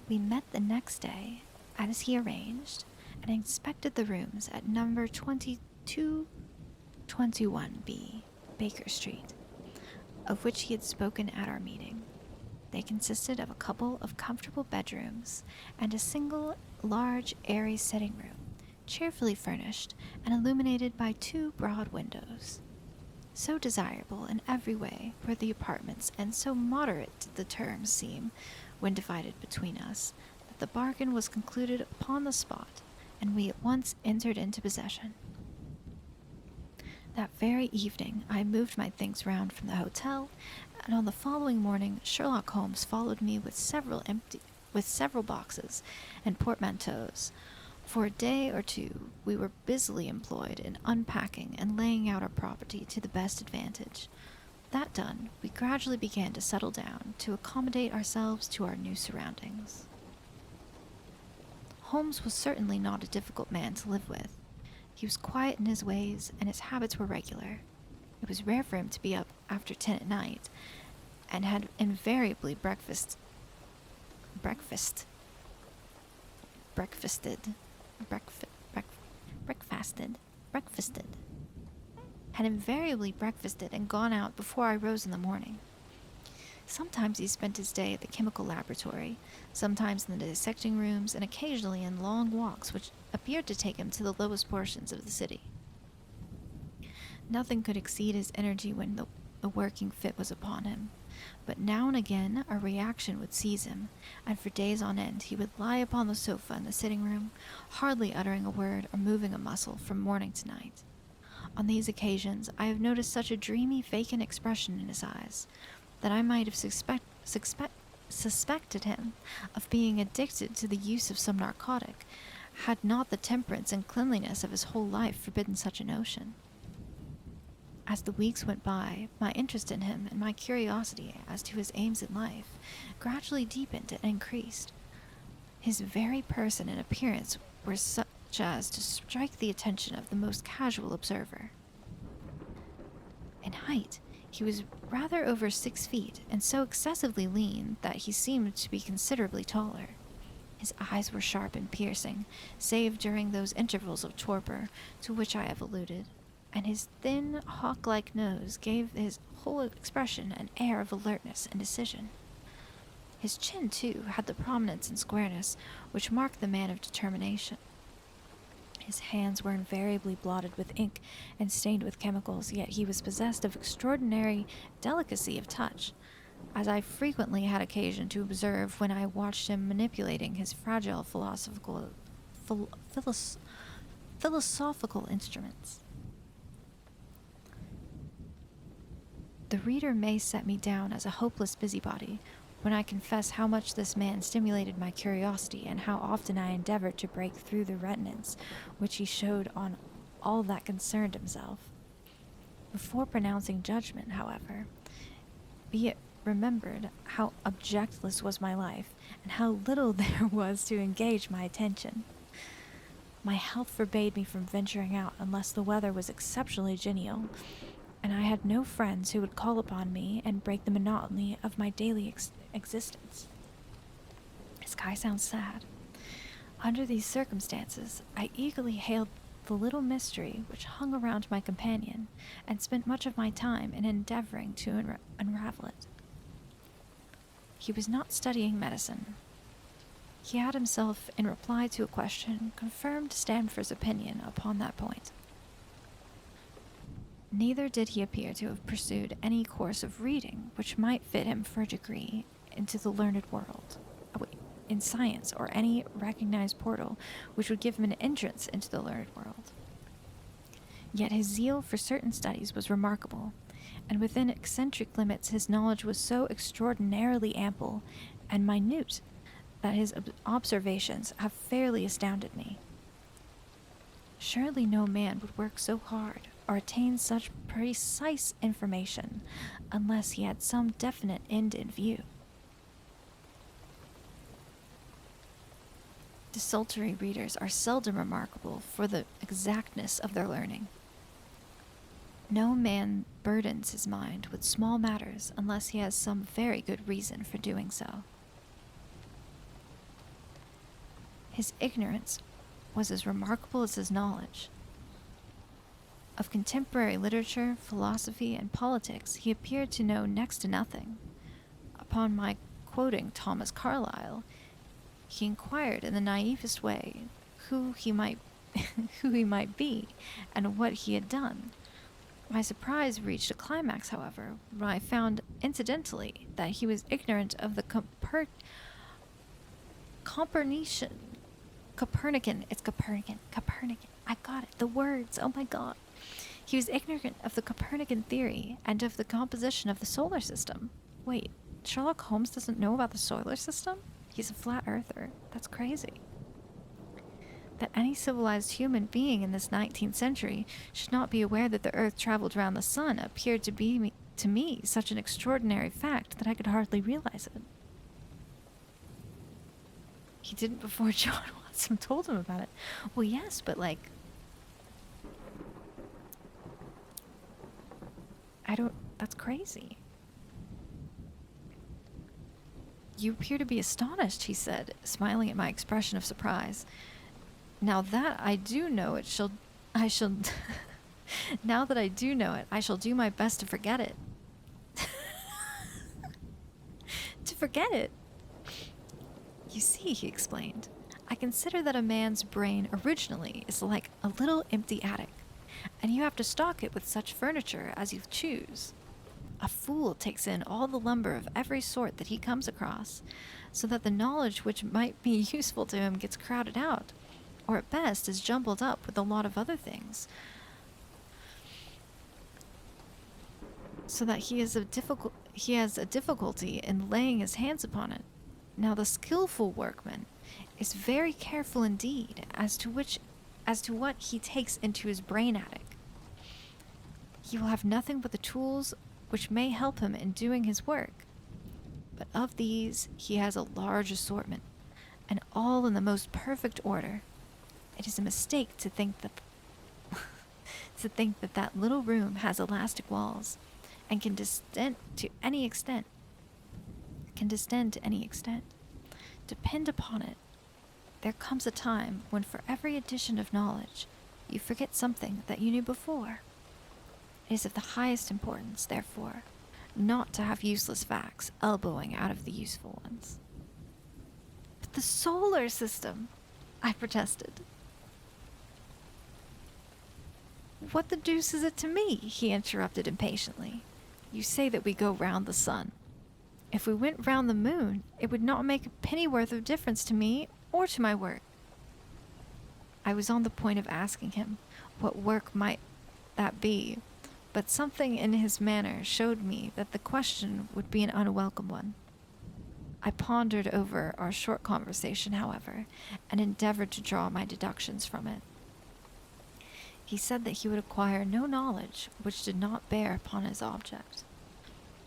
We met the next day, as he arranged, and inspected the rooms at number 2221B, Baker Street, of which he had spoken at our meeting. They consisted of a couple of comfortable bedrooms and a single, large, airy sitting room, cheerfully furnished and illuminated by 2 broad windows. So desirable in every way were the apartments, and so moderate did the terms seem when divided between us, that the bargain was concluded upon the spot, and we at once entered into possession. That very evening I moved my things round from the hotel, and on the following morning Sherlock Holmes followed me with several boxes and portmanteaus. For a day or two we were busily employed in unpacking and laying out our property to the best advantage. That done, we gradually began to settle down, to accommodate ourselves to our new surroundings. Holmes was certainly not a difficult man to live with. He was quiet in his ways, and his habits were regular. It was rare for him to be up after 10 at night, and had invariably breakfasted, had invariably breakfasted and gone out before I rose in the morning. Sometimes he spent his day at the chemical laboratory, sometimes in the dissecting rooms, and occasionally in long walks which appeared to take him to the lowest portions of the city. Nothing could exceed his energy when the working fit was upon him, but now and again a reaction would seize him, and for days on end he would lie upon the sofa in the sitting room, hardly uttering a word or moving a muscle from morning to night. On these occasions I have noticed such a dreamy, vacant expression in his eyes that I might have suspected him of being addicted to the use of some narcotic, had not the temperance and cleanliness of his whole life forbidden such a notion. As the weeks went by, my interest in him and my curiosity as to his aims in life gradually deepened and increased. His very person and appearance were such as to strike the attention of the most casual observer. In height, he was rather over 6 feet, and so excessively lean that he seemed to be considerably taller. His eyes were sharp and piercing, save during those intervals of torpor to which I have alluded, and his thin, hawk-like nose gave his whole expression an air of alertness and decision. His chin, too, had the prominence and squareness which marked the man of determination. His hands were invariably blotted with ink and stained with chemicals, yet he was possessed of extraordinary delicacy of touch, as I frequently had occasion to observe when I watched him manipulating his fragile philosophical instruments. The reader may set me down as a hopeless busybody when I confess how much this man stimulated my curiosity, and how often I endeavored to break through the reticence which he showed on all that concerned himself. Before pronouncing judgment, however, be it remembered how objectless was my life, and how little there was to engage my attention. My health forbade me from venturing out unless the weather was exceptionally genial, and I had no friends who would call upon me and break the monotony of my daily existence. This guy sounds sad. Under these circumstances, I eagerly hailed the little mystery which hung around my companion, and spent much of my time in endeavoring to unravel it. He was not studying medicine. He had himself, in reply to a question, confirmed Stanford's opinion upon that point. Neither did he appear to have pursued any course of reading which might fit him for a degree into the learned world, in science, or any recognized portal which would give him an entrance into the learned world. Yet his zeal for certain studies was remarkable, and within eccentric limits his knowledge was so extraordinarily ample and minute that his observations have fairly astounded me. Surely no man would work so hard or attain such precise information unless he had some definite end in view. Desultory readers are seldom remarkable for the exactness of their learning. No man burdens his mind with small matters unless he has some very good reason for doing so. His ignorance was as remarkable as his knowledge. Of contemporary literature, philosophy, and politics he appeared to know next to nothing. Upon my quoting Thomas Carlyle, he inquired in the naivest way who he might be, and what he had done. My surprise reached a climax, however, when I found, incidentally, that he was ignorant of the Copernican. I got it. The words. Oh my God. He was ignorant of the Copernican theory and of the composition of the solar system. Wait, Sherlock Holmes doesn't know about the solar system? He's a flat earther. That's crazy. That any civilized human being in this 19th century should not be aware that the Earth traveled round the sun appeared to be to me such an extraordinary fact that I could hardly realize it. He didn't before John Watson told him about it. Well, yes, but that's crazy. You appear to be astonished, he said, smiling at my expression of surprise. Now that I do know it, now that I do know it, I shall do my best to forget it. To forget it? You see, he explained, I consider that a man's brain originally is like a little empty attic, and you have to stock it with such furniture as you choose. A fool takes in all the lumber of every sort that he comes across, so that the knowledge which might be useful to him gets crowded out, or at best is jumbled up with a lot of other things, so that he has a difficulty in laying his hands upon it. Now the skillful workman is very careful indeed as to what he takes into his brain attic. He will have nothing but the tools which may help him in doing his work, but of these he has a large assortment, and all in the most perfect order. It is a mistake to think that that little room has elastic walls, and can distend to any extent. Depend upon it, there comes a time when for every addition of knowledge, you forget something that you knew before. It is of the highest importance, therefore, not to have useless facts elbowing out of the useful ones. But the solar system, I protested. What the deuce is it to me? He interrupted impatiently. You say that we go round the sun. If we went round the moon, it would not make a pennyworth of difference to me or to my work. I was on the point of asking him what work might that be, but something in his manner showed me that the question would be an unwelcome one. I pondered over our short conversation, however, and endeavored to draw my deductions from it. He said that he would acquire no knowledge which did not bear upon his object.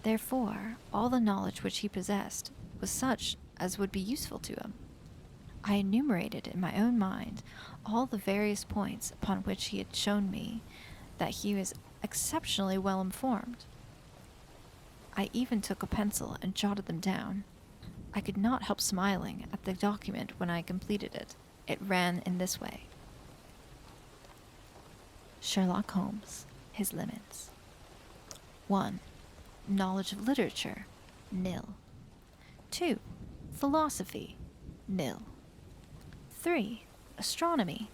Therefore, all the knowledge which he possessed was such as would be useful to him. I enumerated in my own mind all the various points upon which he had shown me that he was exceptionally well informed. I even took a pencil and jotted them down. I could not help smiling at the document when I completed it. It ran in this way. Sherlock Holmes, his limits. 1. Knowledge of literature, nil. 2. Philosophy, nil. 3. Astronomy,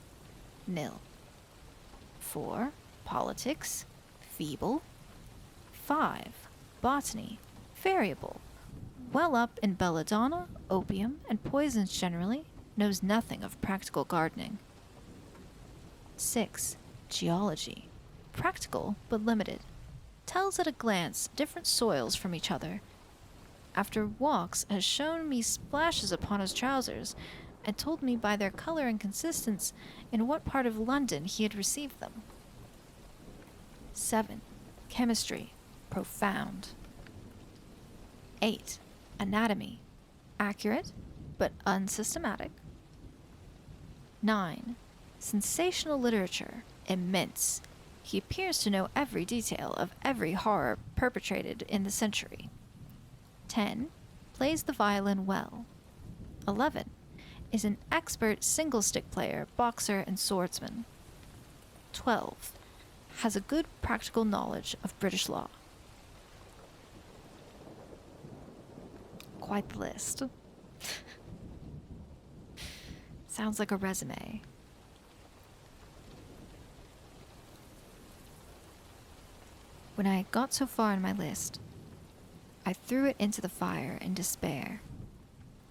nil. 4. Politics, feeble. 5. Botany, variable. Well up in belladonna, opium, and poisons generally, knows nothing of practical gardening. 6. Geology, practical but limited. Tells at a glance different soils from each other. After walks has shown me splashes upon his trousers, and told me by their color and consistence in what part of London he had received them. 7. Chemistry, profound. 8. Anatomy, accurate but unsystematic. 9. Sensational literature, immense. He appears to know every detail of every horror perpetrated in the century. 10. Plays the violin well. 11. Is an expert single-stick player, boxer, and swordsman. 12. Has a good practical knowledge of British law. Quite the list. Sounds like a resume. When I had got so far in my list, I threw it into the fire in despair.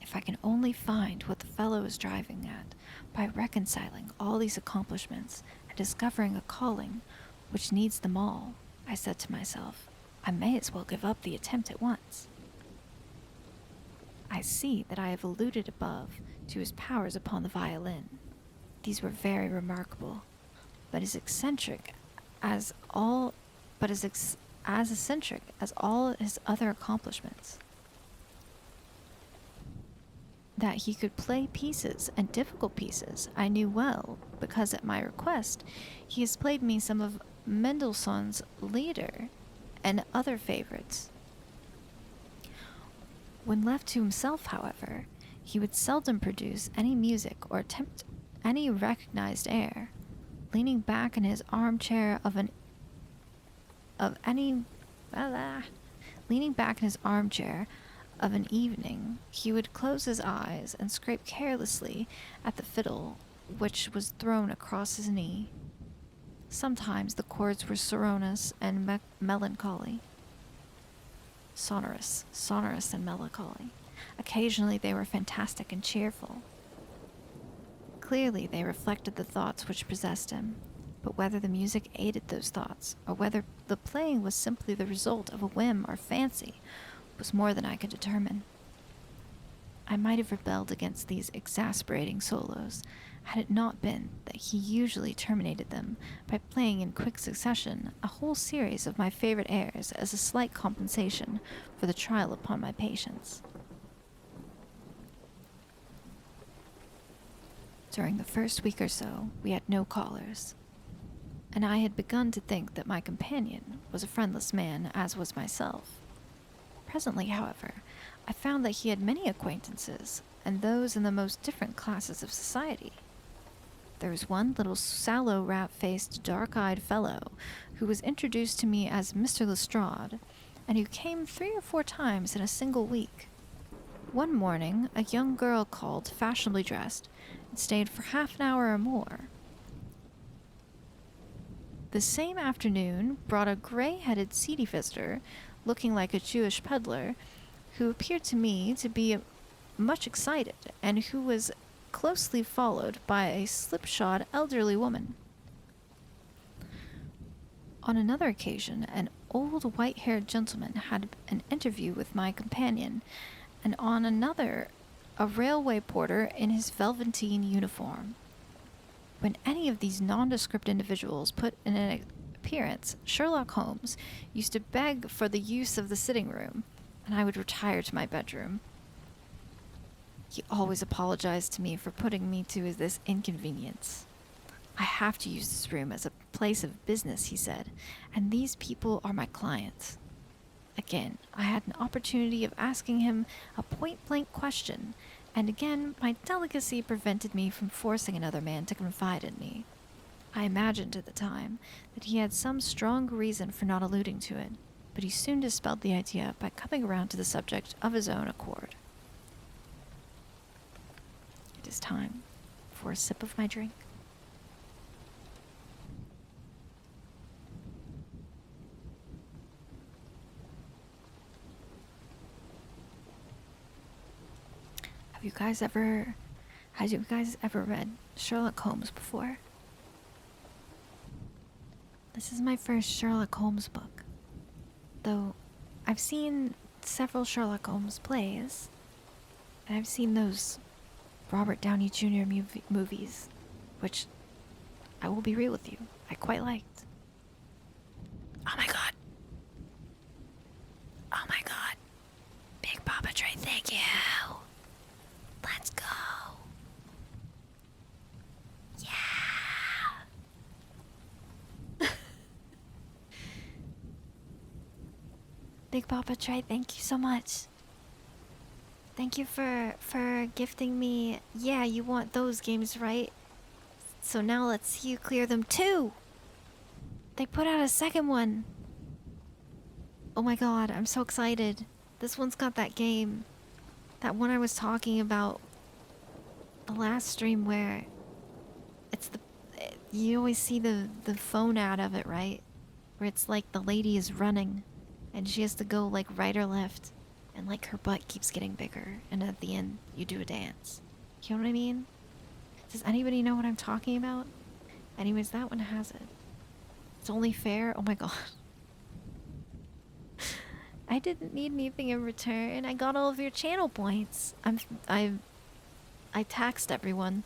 If I can only find what the fellow is driving at by reconciling all these accomplishments and discovering a calling which needs them all, I said to myself, I may as well give up the attempt at once. I see that I have alluded above to his powers upon the violin. These were very remarkable, but as eccentric as all his other accomplishments. That he could play pieces, and difficult pieces, I knew well, because at my request he has played me some of Mendelssohn's Lieder and other favorites. When left to himself, however, he would seldom produce any music or attempt any recognized air. Leaning back in his armchair of an evening, he would close his eyes and scrape carelessly at the fiddle which was thrown across his knee. Sometimes the chords were sonorous and melancholy. Sonorous and melancholy. Occasionally they were fantastic and cheerful. Clearly they reflected the thoughts which possessed him, but whether the music aided those thoughts, or whether the playing was simply the result of a whim or fancy, was more than I could determine. I might have rebelled against these exasperating solos, had it not been that he usually terminated them by playing in quick succession a whole series of my favorite airs as a slight compensation for the trial upon my patience. During the first week or so, we had no callers, and I had begun to think that my companion was a friendless man, as was myself. Presently, however, I found that he had many acquaintances, and those in the most different classes of society. There was one little sallow, rat-faced, dark-eyed fellow who was introduced to me as Mr. Lestrade, and who came 3 or 4 times in a single week. One morning, a young girl called, fashionably dressed, and stayed for half an hour or more. The same afternoon brought a gray-headed, seedy visitor, looking like a Jewish peddler, who appeared to me to be much excited, and who was closely followed by a slipshod elderly woman. On another occasion, an old white-haired gentleman had an interview with my companion, and on another, a railway porter in his velveteen uniform. When any of these nondescript individuals put in an appearance, Sherlock Holmes used to beg for the use of the sitting room, and I would retire to my bedroom. He always apologized to me for putting me to this inconvenience. I have to use this room as a place of business, he said, and these people are my clients. Again, I had an opportunity of asking him a point-blank question, and again, my delicacy prevented me from forcing another man to confide in me. I imagined at the time that he had some strong reason for not alluding to it, but he soon dispelled the idea by coming around to the subject of his own accord. It is time for a sip of my drink. Have you guys ever read Sherlock Holmes before? This is my first Sherlock Holmes book. Though I've seen several Sherlock Holmes plays, and I've seen those Robert Downey Jr. movies, which I will be real with you, I quite liked. Oh my god. Oh my god. Big Papa Trey, thank you. Let's go. Yeah. Big Papa Trey, thank you so much. Thank you for gifting me. Yeah, you want those games, right? So now let's see you clear them too. They put out a second one. Oh my god, I'm so excited. This one's got that game. That one I was talking about the last stream where it's you always see the phone ad of it, right? Where it's like the lady is running and she has to go like right or left and like her butt keeps getting bigger and at the end you do a dance. You know what I mean? Does anybody know what I'm talking about? Anyways, that one has it. It's only fair. Oh my god. I didn't need anything in return. I got all of your channel points. I taxed everyone.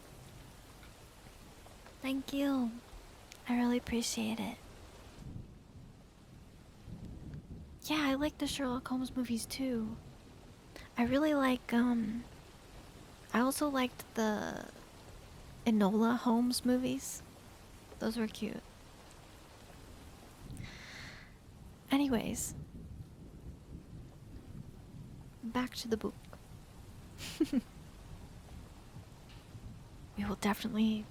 Thank you. I really appreciate it. Yeah, I like the Sherlock Holmes movies too. I really like, I also liked the Enola Holmes movies. Those were cute. Anyways. Back to the book. We will definitely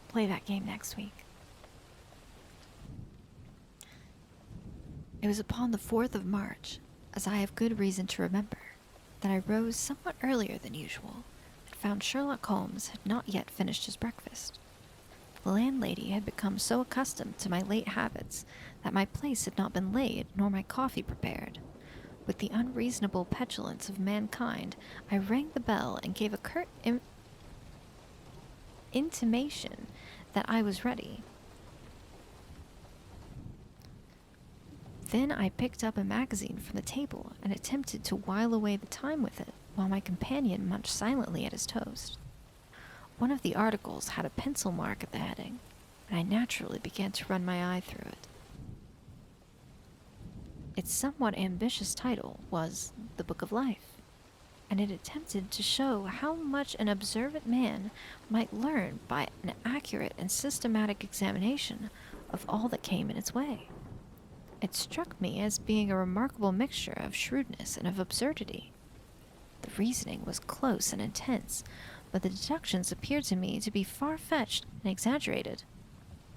play that game next week. It was upon the 4th of March, as I have good reason to remember, that I rose somewhat earlier than usual and found Sherlock Holmes had not yet finished his breakfast. The landlady had become so accustomed to my late habits that my place had not been laid nor my coffee prepared. With the unreasonable petulance of mankind, I rang the bell and gave a curt intimation that I was ready. Then I picked up a magazine from the table and attempted to while away the time with it while my companion munched silently at his toast. One of the articles had a pencil mark at the heading, and I naturally began to run my eye through it. Its somewhat ambitious title was The Book of Life, and it attempted to show how much an observant man might learn by an accurate and systematic examination of all that came in its way. It struck me as being a remarkable mixture of shrewdness and of absurdity. The reasoning was close and intense, but the deductions appeared to me to be far-fetched and exaggerated.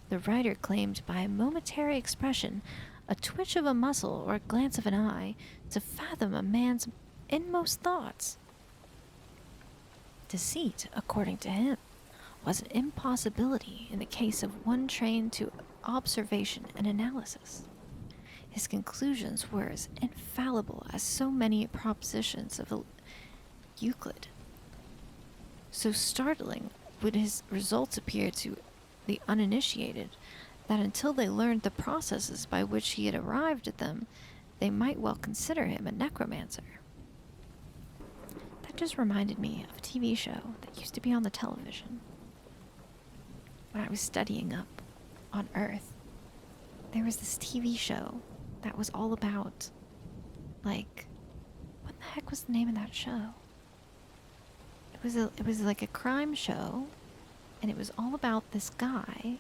The writer claimed by a momentary expression, a twitch of a muscle or a glance of an eye, to fathom a man's inmost thoughts. Deceit, according to him, was an impossibility in the case of one trained to observation and analysis. His conclusions were as infallible as so many propositions of Euclid. So startling would his results appear to the uninitiated that until they learned the processes by which he had arrived at them, they might well consider him a necromancer. That just reminded me of a TV show that used to be on the television. when I was studying up on Earth, there was this TV show that was all about, like, what the heck was the name of that show? It was like a crime show, and it was all about this guy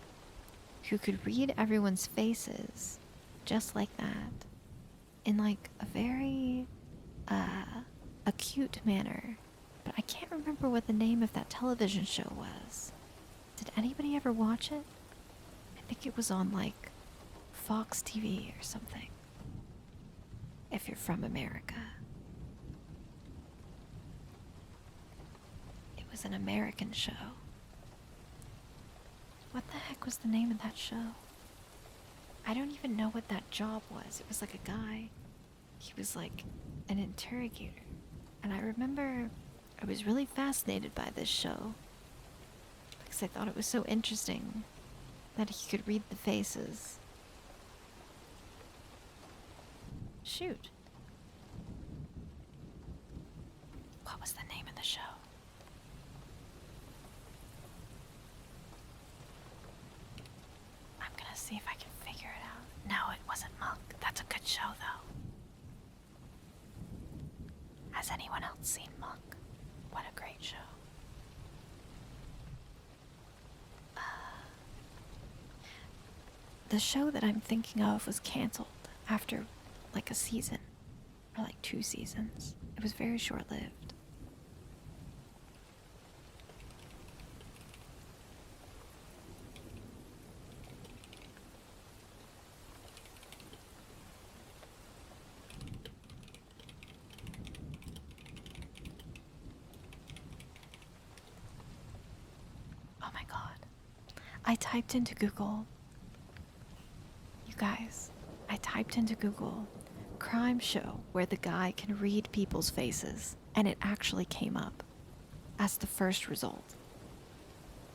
who could read everyone's faces just like that in like a very acute manner. But I can't remember what the name of that television show was. Did anybody ever watch it? I think it was on like Fox TV or something, if you're from America. It was an American show. What the heck was the name of that show? I don't even know what that job was. It was like a guy. He was like an interrogator. And I remember I was really fascinated by this show because I thought it was so interesting that he could read the faces. Shoot. What was the name of the show? I'm gonna see if I can figure it out. No, it wasn't Monk. That's a good show, though. Has anyone else seen Monk? What a great show. The show that I'm thinking of was canceled after like a season, or like 2 seasons. It was very short-lived. Oh my god. I typed into Google. You guys, I typed into Google crime show where the guy can read people's faces, and it actually came up as the first result.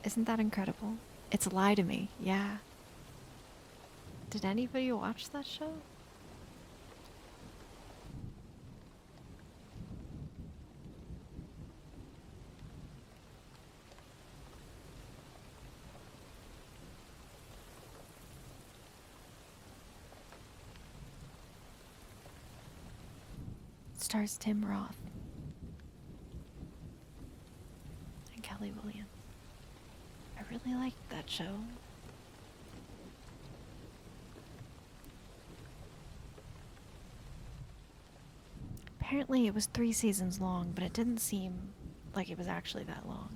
Isn't that incredible? It's a lie to me, yeah. Did anybody watch that show? Stars Tim Roth and Kelly Williams. I really liked that show. Apparently it was 3 seasons long, but it didn't seem like it was actually that long.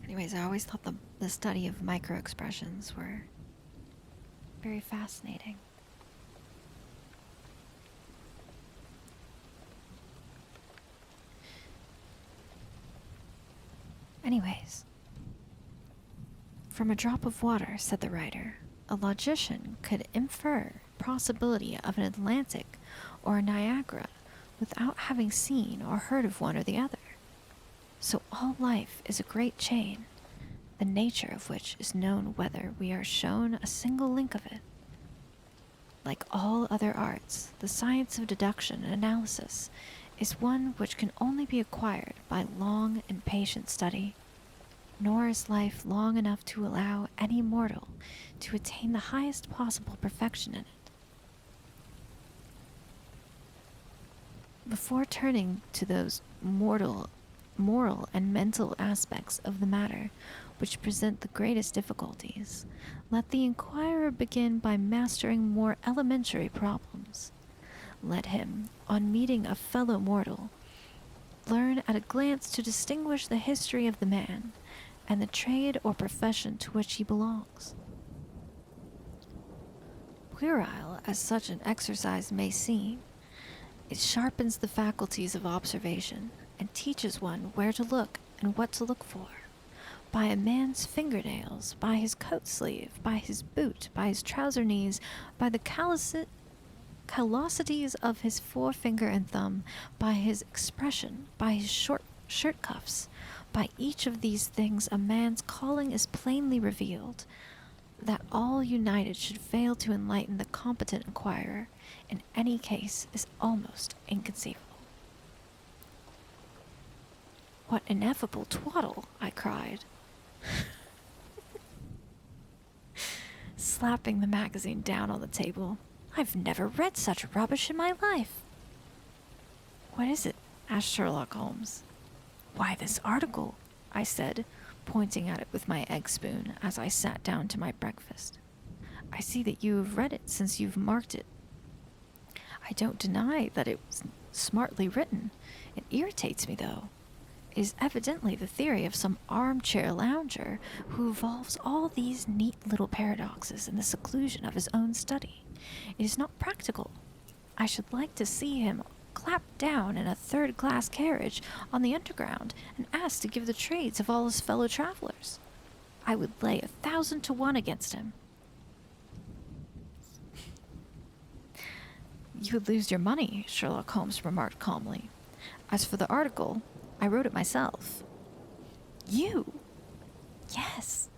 Anyways, I always thought the study of microexpressions were very fascinating. Anyways, from a drop of water, said the writer, a logician could infer possibility of an Atlantic or a Niagara without having seen or heard of one or the other. So all life is a great chain, the nature of which is known whether we are shown a single link of it. Like all other arts, the science of deduction and analysis is one which can only be acquired by long and patient study, nor is life long enough to allow any mortal to attain the highest possible perfection in it. Before turning to those moral and mental aspects of the matter which present the greatest difficulties, let the inquirer begin by mastering more elementary problems. Let him, on meeting a fellow mortal, learn at a glance to distinguish the history of the man and the trade or profession to which he belongs. Puerile as such an exercise may seem, it sharpens the faculties of observation and teaches one where to look and what to look for. By a man's fingernails, by his coat sleeve, by his boot, by his trouser knees, by the callosities of his forefinger and thumb, by his expression, by his short shirt cuffs, by each of these things a man's calling is plainly revealed. That all united should fail to enlighten the competent inquirer in any case is almost inconceivable. What ineffable twaddle, I cried, slapping the magazine down on the table. I've never read such rubbish in my life. What is it? Asked Sherlock Holmes. Why, this article, I said, pointing at it with my egg spoon as I sat down to my breakfast. I see that you have read it since you've marked it. I don't deny that it was smartly written. It irritates me, though. It is evidently the theory of some armchair lounger who evolves all these neat little paradoxes in the seclusion of his own study. It is not practical. I should like to see him clapped down in a third-class carriage on the underground and asked to give the trades of all his fellow travelers. I would lay 1,000 to 1 against him. You would lose your money, Sherlock Holmes remarked calmly. As for the article, I wrote it myself. You? Yes.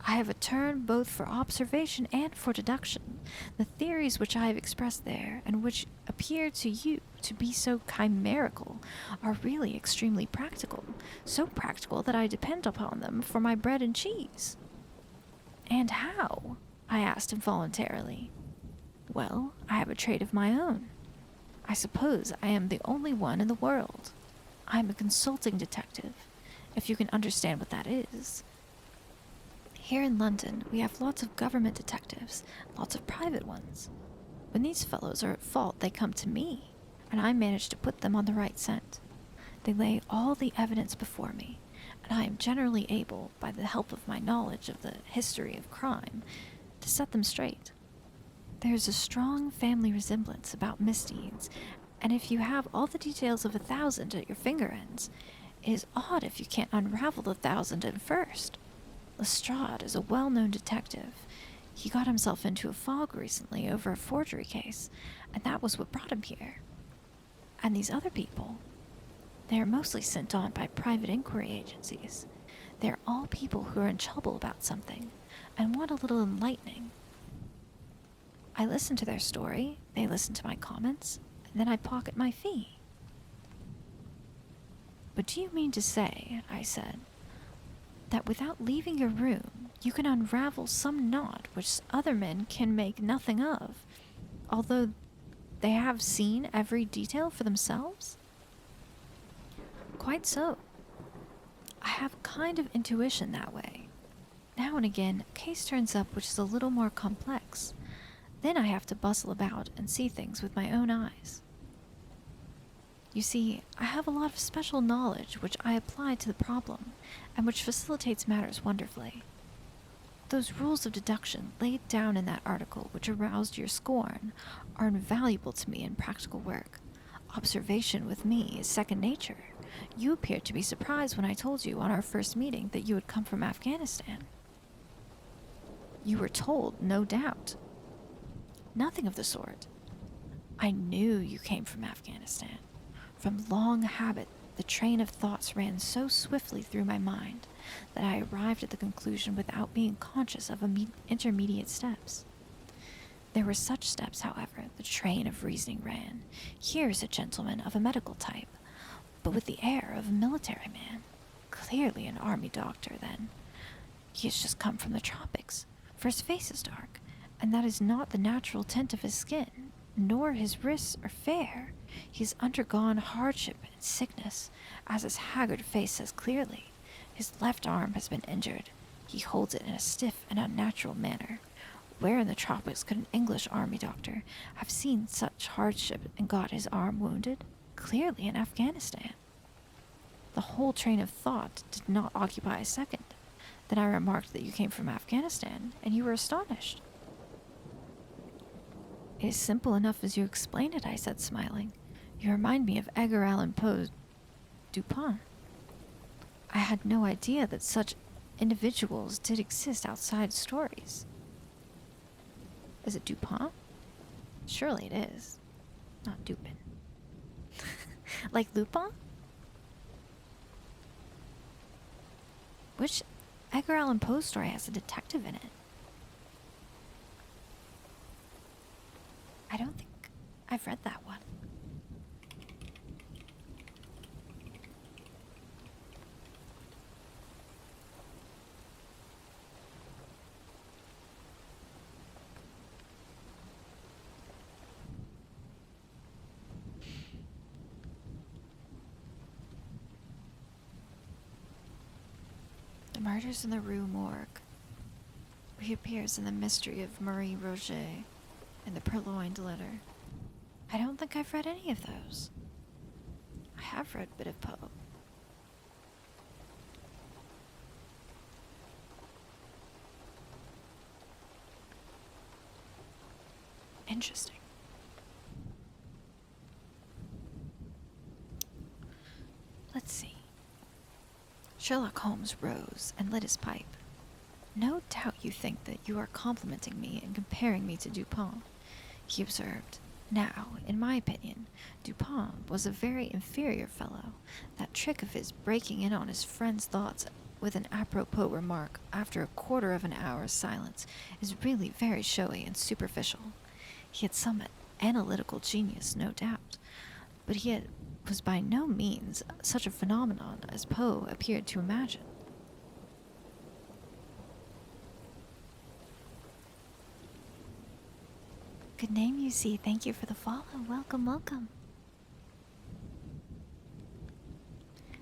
I have a turn both for observation and for deduction. The theories which I have expressed there, and which appear to you to be so chimerical, are really extremely practical, so practical that I depend upon them for my bread and cheese. And how? I asked involuntarily. Well, I have a trade of my own. I suppose I am the only one in the world. I am a consulting detective, if you can understand what that is. Here in London, we have lots of government detectives, lots of private ones. When these fellows are at fault, they come to me, and I manage to put them on the right scent. They lay all the evidence before me, and I am generally able, by the help of my knowledge of the history of crime, to set them straight. There is a strong family resemblance about misdeeds, and if you have all the details of 1,000 at your finger ends, it is odd if you can't unravel the 1,000 at first. Lestrade is a well-known detective. He got himself into a fog recently over a forgery case, and that was what brought him here. And these other people, they are mostly sent on by private inquiry agencies. They are all people who are in trouble about something and want a little enlightening. I listen to their story, they listen to my comments, and then I pocket my fee. But do you mean to say, I said, that without leaving your room, you can unravel some knot which other men can make nothing of, although they have seen every detail for themselves? Quite so. I have a kind of intuition that way. Now and again, a case turns up which is a little more complex. Then I have to bustle about and see things with my own eyes. You see, I have a lot of special knowledge which I apply to the problem, and which facilitates matters wonderfully. Those rules of deduction laid down in that article which aroused your scorn are invaluable to me in practical work. Observation with me is second nature. You appeared to be surprised when I told you on our first meeting that you had come from Afghanistan. You were told, no doubt. Nothing of the sort. I knew you came from Afghanistan. From long habit, the train of thoughts ran so swiftly through my mind that I arrived at the conclusion without being conscious of intermediate steps. There were such steps, however, the train of reasoning ran. Here is a gentleman of a medical type, but with the air of a military man. Clearly an army doctor, then. He has just come from the tropics, for his face is dark, and that is not the natural tint of his skin, nor his wrists are fair. He has undergone hardship and sickness, as his haggard face says clearly. His left arm has been injured. He holds it in a stiff and unnatural manner. Where in the tropics could an English army doctor have seen such hardship and got his arm wounded? Clearly in Afghanistan. The whole train of thought did not occupy a second. Then I remarked that you came from Afghanistan, and you were astonished. It is simple enough as you explain it, I said, smiling. You remind me of Edgar Allan Poe's Dupin. I had no idea that such individuals did exist outside stories. Is it Dupin? Surely it is. Not Dupin. Like Lupin? Which Edgar Allan Poe story has a detective in it? I don't think I've read that one. The Murders in the Rue Morgue reappears in The Mystery of Marie Roget and The Purloined Letter. I don't think I've read any of those. I have read a bit of Poe. Interesting. Let's see. Sherlock Holmes rose and lit his pipe. No doubt you think that you are complimenting me and comparing me to Dupin, he observed. Now, in my opinion, Dupin was a very inferior fellow. That trick of his breaking in on his friend's thoughts with an apropos remark after a quarter of an hour's silence is really very showy and superficial. He had some analytical genius, no doubt, but he was by no means such a phenomenon as Poe appeared to imagine. Good name, you see. Thank you for the follow. Welcome, welcome.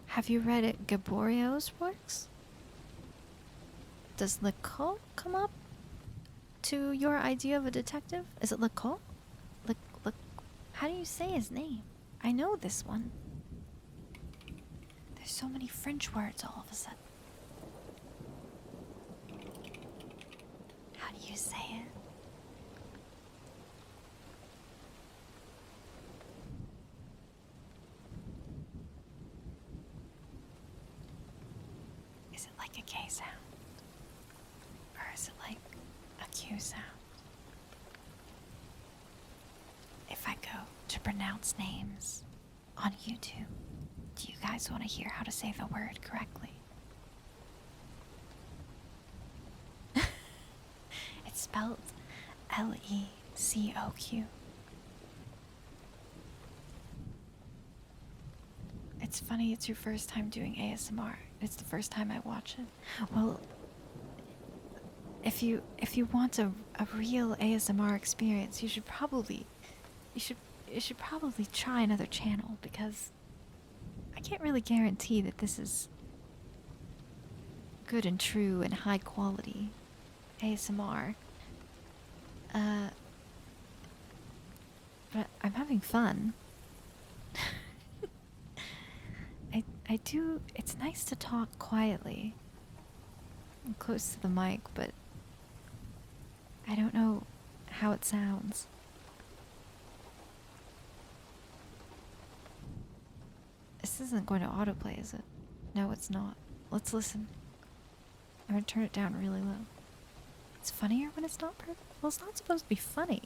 Have you read Gaboriau's works? Does Lecoq come up to your idea of a detective? Is it Lecoq? How do you say his name? I know this one. There's so many French words all of a sudden. How do you say it? Is it like a K sound? Or is it like a Q sound? If I go to pronounce names on YouTube, do you guys want to hear how to say the word correctly? It's spelled Lecoq. It's funny, it's your first time doing ASMR. It's the first time I watch it. Well, if you want a real ASMR experience, you should probably try another channel, because I can't really guarantee that this is good and true and high quality ASMR. But I'm having fun. I do, it's nice to talk quietly and close to the mic, but I don't know how it sounds. This isn't going to autoplay, is it? No, it's not. Let's listen. I'm gonna turn it down really low. It's funnier when it's not perfect. Well, it's not supposed to be funny.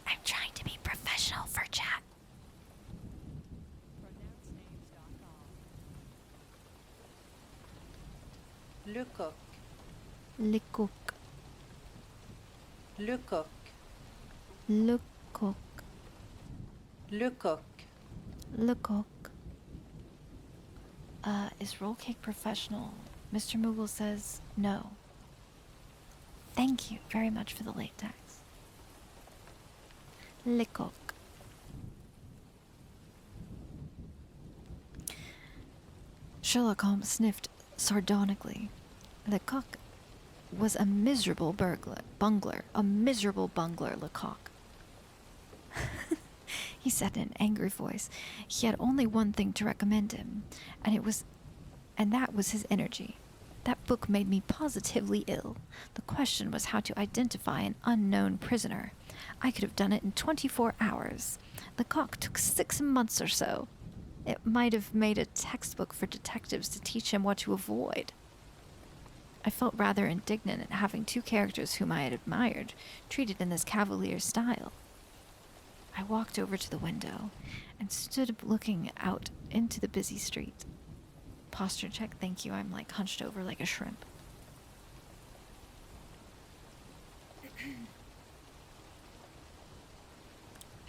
I'm trying to be professional for chat. Lecoq. Lecoq. Lecoq. Lecoq. Lecoq. Lecoq. Is Roll Cake professional? Mr. Moogle says no. Thank you very much for the late text. Lecoq. Sherlock Holmes sniffed sardonically. Lecoq was a miserable bungler, Lecoq. He said in an angry voice. He had only one thing to recommend him, and that was his energy. That book made me positively ill. The question was how to identify an unknown prisoner. I could have done it in 24 hours. Lecoq took 6 months or so. It might have made a textbook for detectives to teach him what to avoid. I felt rather indignant at having 2 characters whom I had admired treated in this cavalier style. I walked over to the window and stood looking out into the busy street. Posture check, thank you. I'm like hunched over like a shrimp.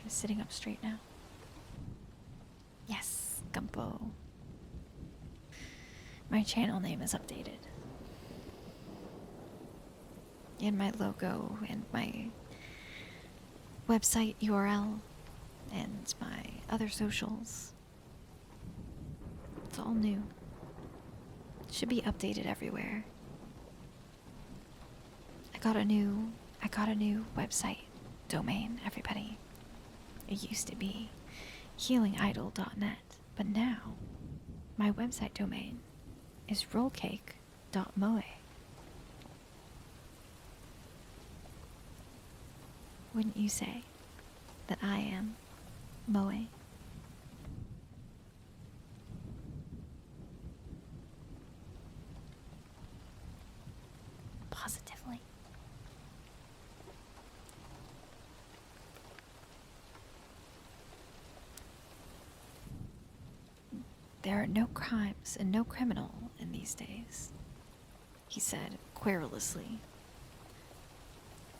is sitting up straight now. Yes, Gumpo. My channel name is updated. And my logo and my website URL and my other socials. It's all new. Should be updated everywhere. I got a new website domain, everybody. It used to be healingidol.net, but now my website domain is rollcake.moe. Wouldn't you say that I am Moe? Positively. There are no crimes and no criminal in these days, he said querulously.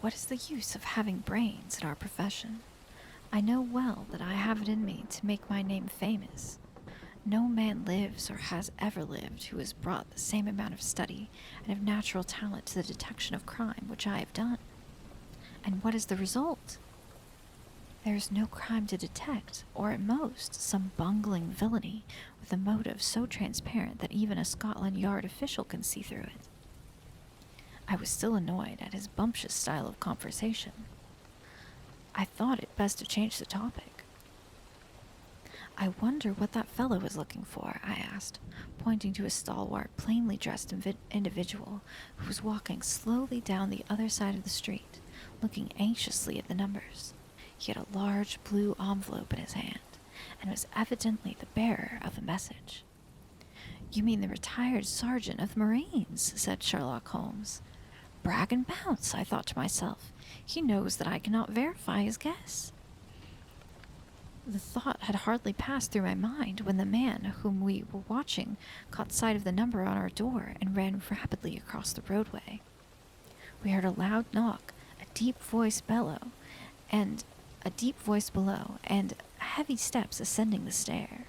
What is the use of having brains in our profession? I know well that I have it in me to make my name famous. No man lives or has ever lived who has brought the same amount of study and of natural talent to the detection of crime which I have done. And what is the result? There is no crime to detect, or at most, some bungling villainy with a motive so transparent that even a Scotland Yard official can see through it. I was still annoyed at his bumptious style of conversation. I thought it best to change the topic. I wonder what that fellow was looking for, I asked, pointing to a stalwart, plainly dressed individual who was walking slowly down the other side of the street, looking anxiously at the numbers. He had a large blue envelope in his hand, and was evidently the bearer of a message. You mean the retired sergeant of the Marines, said Sherlock Holmes. Brag and bounce, I thought to myself. He knows that I cannot verify his guess. The thought had hardly passed through my mind when the man whom we were watching caught sight of the number on our door and ran rapidly across the roadway. We heard a loud knock, a deep voice below, and heavy steps ascending the stair.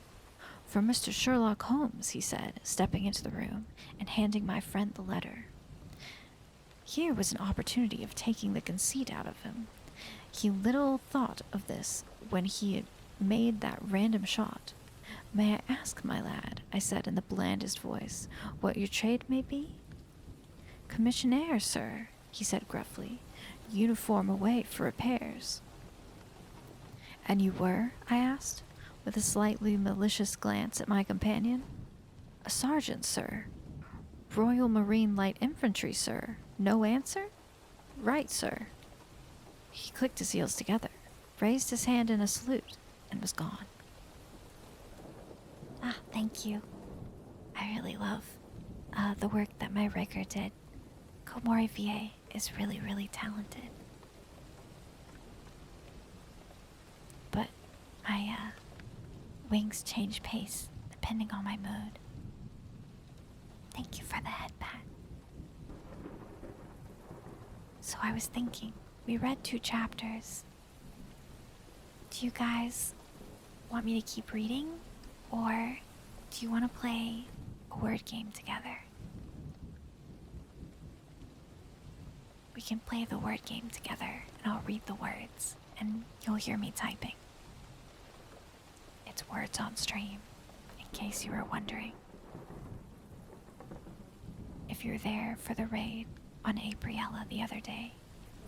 For Mr. Sherlock Holmes, he said, stepping into the room and handing my friend the letter. Here was an opportunity of taking the conceit out of him. He little thought of this when he had made that random shot. May I ask, my lad, I said in the blandest voice, what your trade may be? Commissionaire, sir, he said gruffly. Uniform away for repairs. And you were? I asked, with a slightly malicious glance at my companion. A sergeant, sir. Royal Marine Light Infantry, sir. No answer? Right, sir. He clicked his heels together, raised his hand in a salute, and was gone. Ah, thank you. I really love the work that my rigger did. KoumoriVA is really, really talented. But my wings change pace depending on my mood. Thank you for the head pat. So I was thinking, we read 2 chapters. Do you guys want me to keep reading? Or do you want to play a word game together? We can play the word game together, and I'll read the words, and you'll hear me typing. It's words on stream, in case you were wondering. If you're there for the raid on Apriella the other day,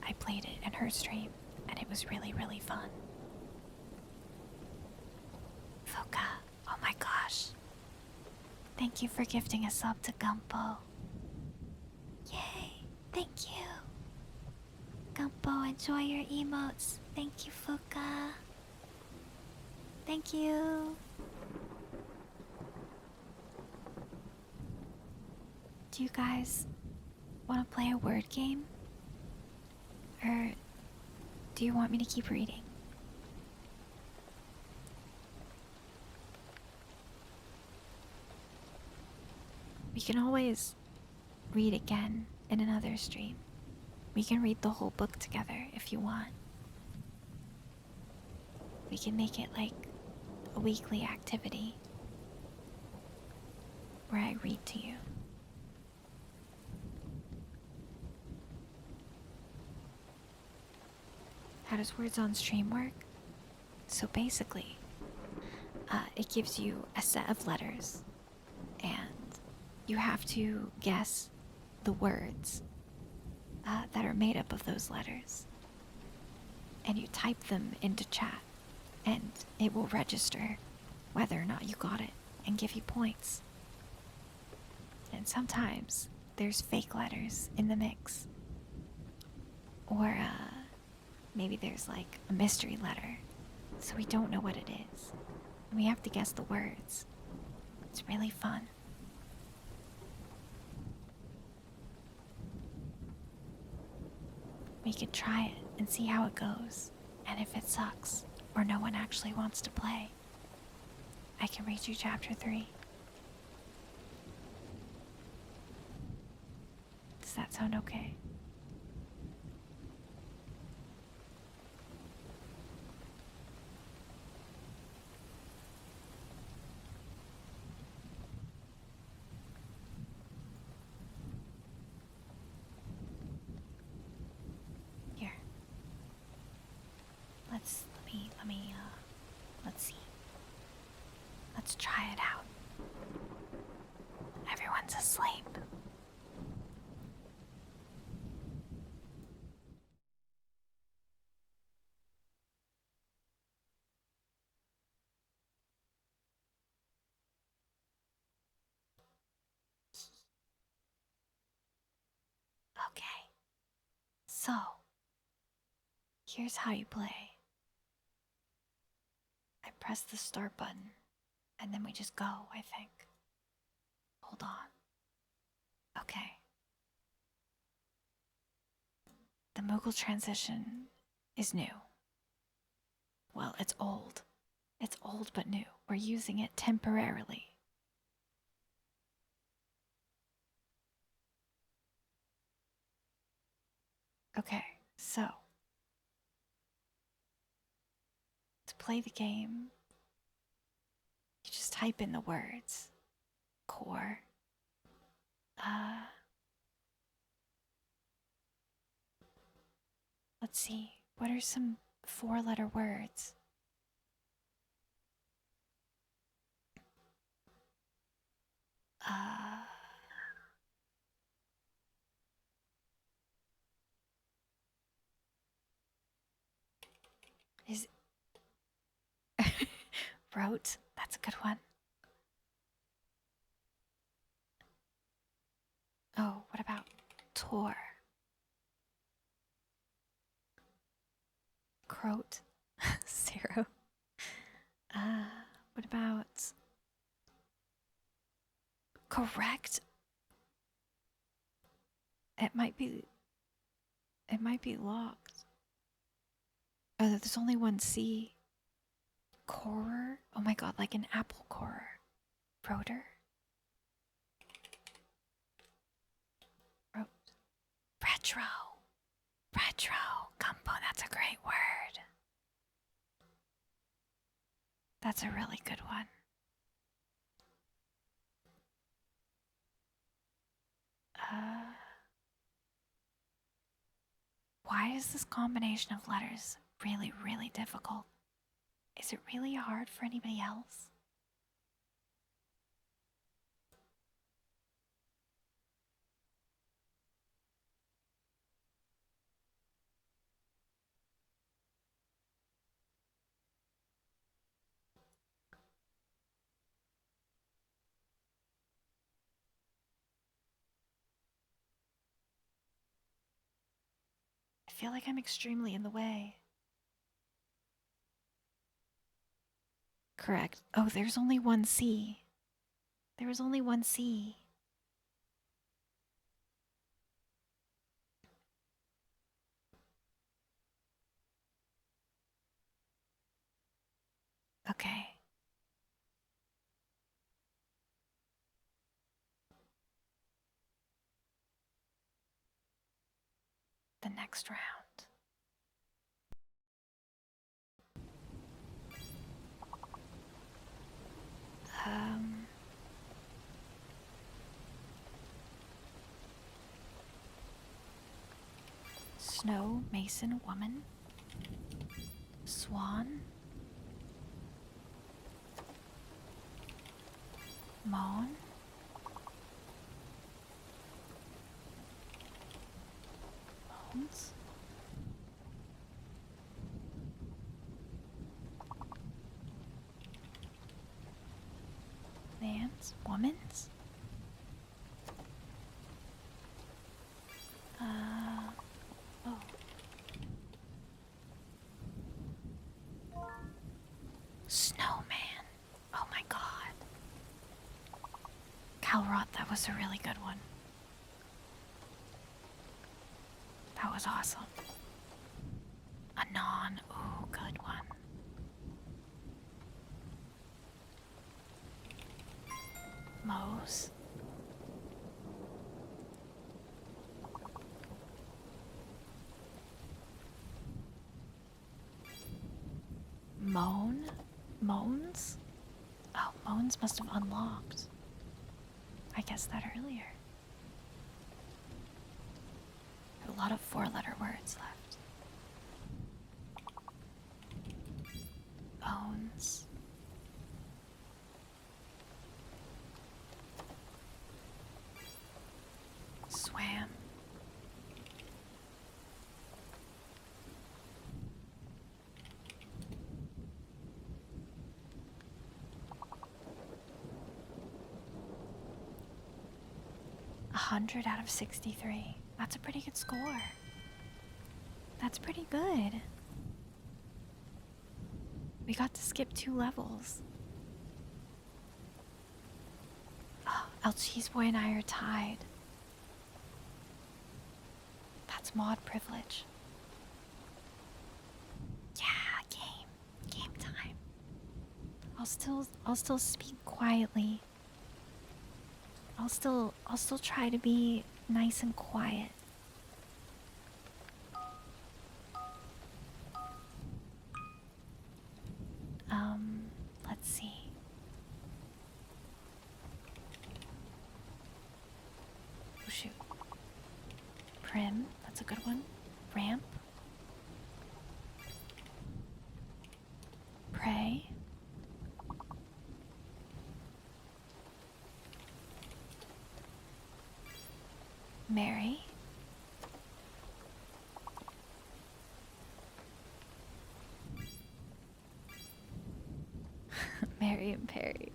I played it in her stream, and it was really, really fun. Fuka, oh my gosh. Thank you for gifting a sub to Gumpo. Yay, thank you. Gumpo, enjoy your emotes. Thank you, Fuka. Thank you. Do you guys want to play a word game? Or do you want me to keep reading? We can always read again in another stream. We can read the whole book together if you want. We can make it like a weekly activity where I read to you. How does Words on Stream work? So basically, it gives you a set of letters, and you have to guess the words that are made up of those letters. And you type them into chat, and it will register whether or not you got it and give you points. And sometimes there's fake letters in the mix. Or maybe there's like a mystery letter, so we don't know what it is. And we have to guess the words. It's really fun. We could try it and see how it goes. And if it sucks, or no one actually wants to play, I can read you chapter 3. Does that sound okay? Here. Let's see. Let's try it out. Everyone's asleep. Okay. So, here's how you play. I press the start button, and then we just go, I think. Hold on. Okay. The Moogle transition is new. Well, it's old. It's old but new. We're using it temporarily. Okay, so to play the game, you just type in the words. Core. Let's see. What are some 4-letter words? Is wrote? That's a good one. Oh, what about tour? Croat? 0. What about correct? It might be locked. Oh, there's only one C. Corer? Oh my god, like an apple corer. Rotor? Wrote. Retro. Retro. Gumbo, that's a great word. That's a really good one. Why is this combination of letters really, really difficult? Is it really hard for anybody else? I feel like I'm extremely in the way. Correct. Oh, there's only one C. There was only one C. Okay. The next round. Snow, mason, woman. Swan. Moan. Moans. Man's, woman's. Oh. Snowman. Oh my god. Calrot, that was a really good one. That was awesome. Anon, ooh, good one. Mose. Moan? Moans? Oh, Moans must have unlocked. I guessed that earlier. A lot of 4-letter words left. Bones. Swam. A 100 out of 63. That's a pretty good score. That's pretty good. We got to skip 2 levels. Oh, El Cheese Boy and I are tied. That's mod privilege. Yeah, game time. I'll still speak quietly. I'll still try to be nice and quiet. Let's see. Oh shoot. Prim, that's a good one. Ramp. Pray. Mary. Mary and Perry.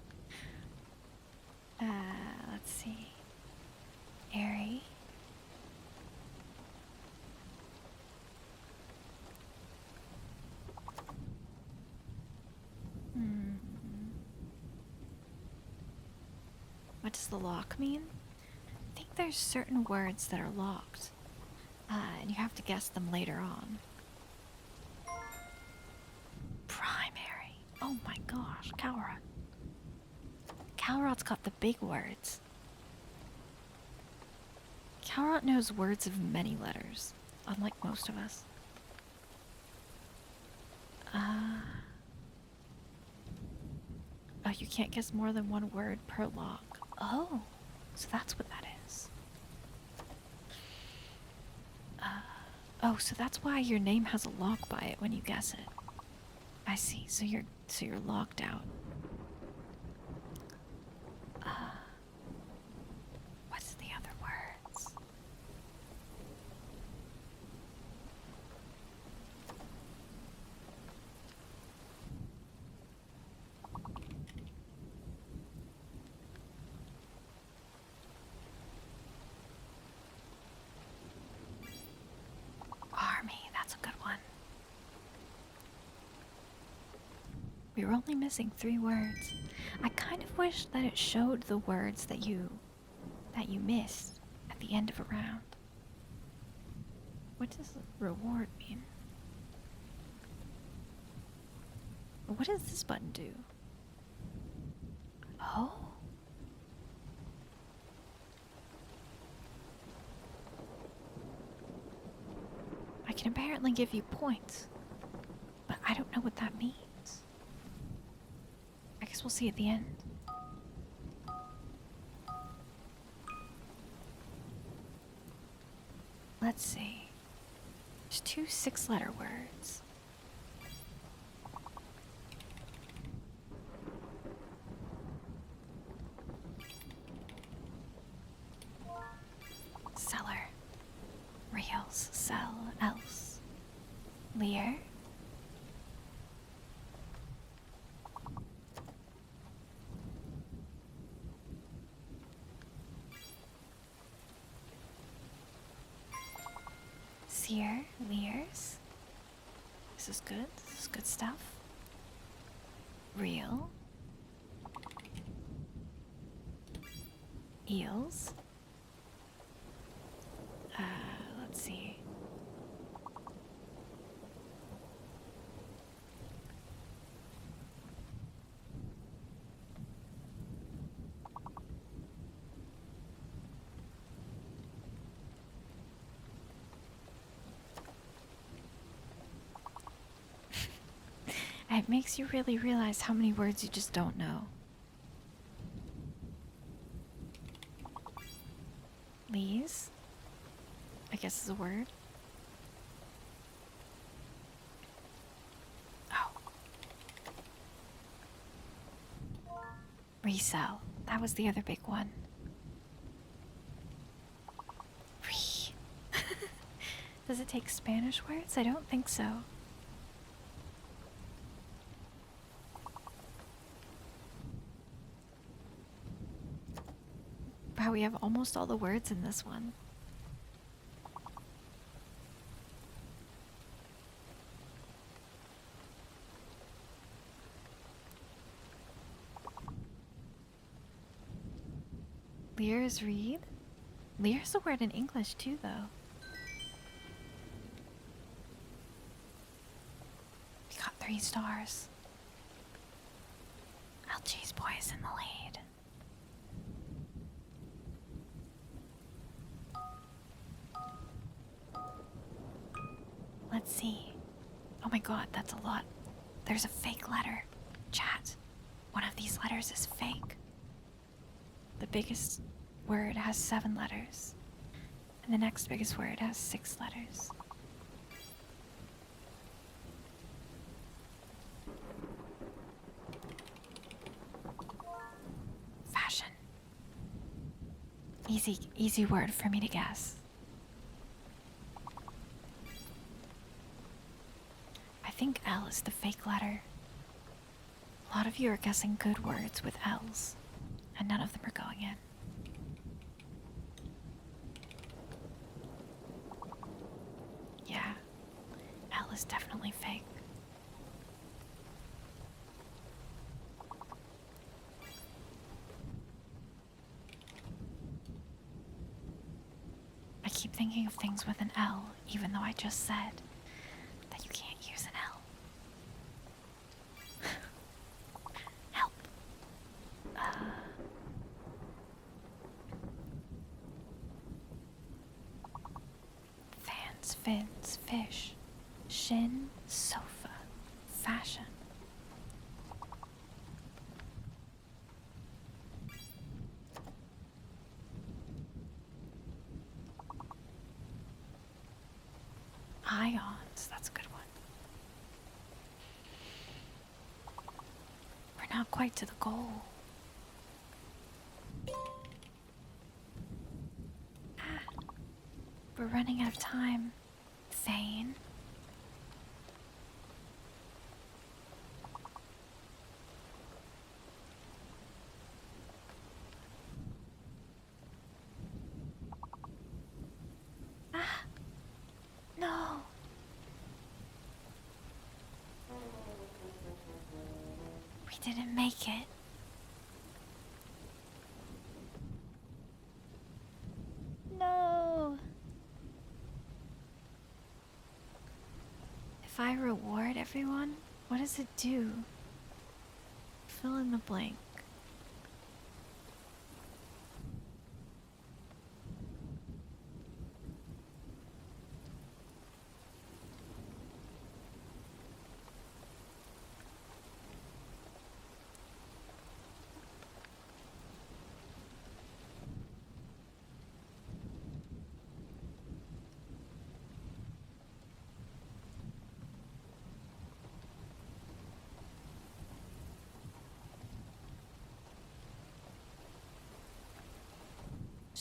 Let's see. Airy. What does the lock mean? I think there's certain words that are locked, and you have to guess them later on. Primary. Oh my gosh, Calrot. Calrot's got the big words. Calrot knows words of many letters, unlike most of us. Oh, you can't guess more than one word per lock. Oh, so that's what that is. Oh, so that's why your name has a lock by it when you guess it. I see. So you're locked out. What's the other words? Army, that's a good one. We were only missing 3 words. I kind of wish that it showed the words that you missed at the end of a round. What does reward mean? What does this button do? Oh. I can apparently give you points, but I don't know what that means. I guess we'll see at the end. Let's see. 2 6-letter words. Seller. Reels. Sell. Else. Lear. Sear. Lears. This is good. This is good stuff. Reel. Eels. Let's see. It makes you really realize how many words you just don't know. Lees, I guess is a word. Oh. Resell. That was the other big one. Re. Does it take Spanish words? I don't think so. Wow, we have almost all the words in this one. Lear is read? Lear is a word in English too, though. We got 3 stars. LG's boy is in the lead. Let's see. Oh my god, that's a lot. There's a fake letter. Chat. One of these letters is fake. The biggest word has 7 letters. And the next biggest word has 6 letters. Fashion. Easy word for me to guess. I think L is the fake letter. A lot of you are guessing good words with L's, and none of them are going in. Yeah, L is definitely fake. I keep thinking of things with an L, even though I just said that you can't use an L. Help. Fans, fins, fish, shin, sofa, fashion. Ions, that's a good one. We're not quite to the goal. We're running out of time. Thane. No. We didn't make it. No. If I reward everyone, what does it do? Fill in the blank.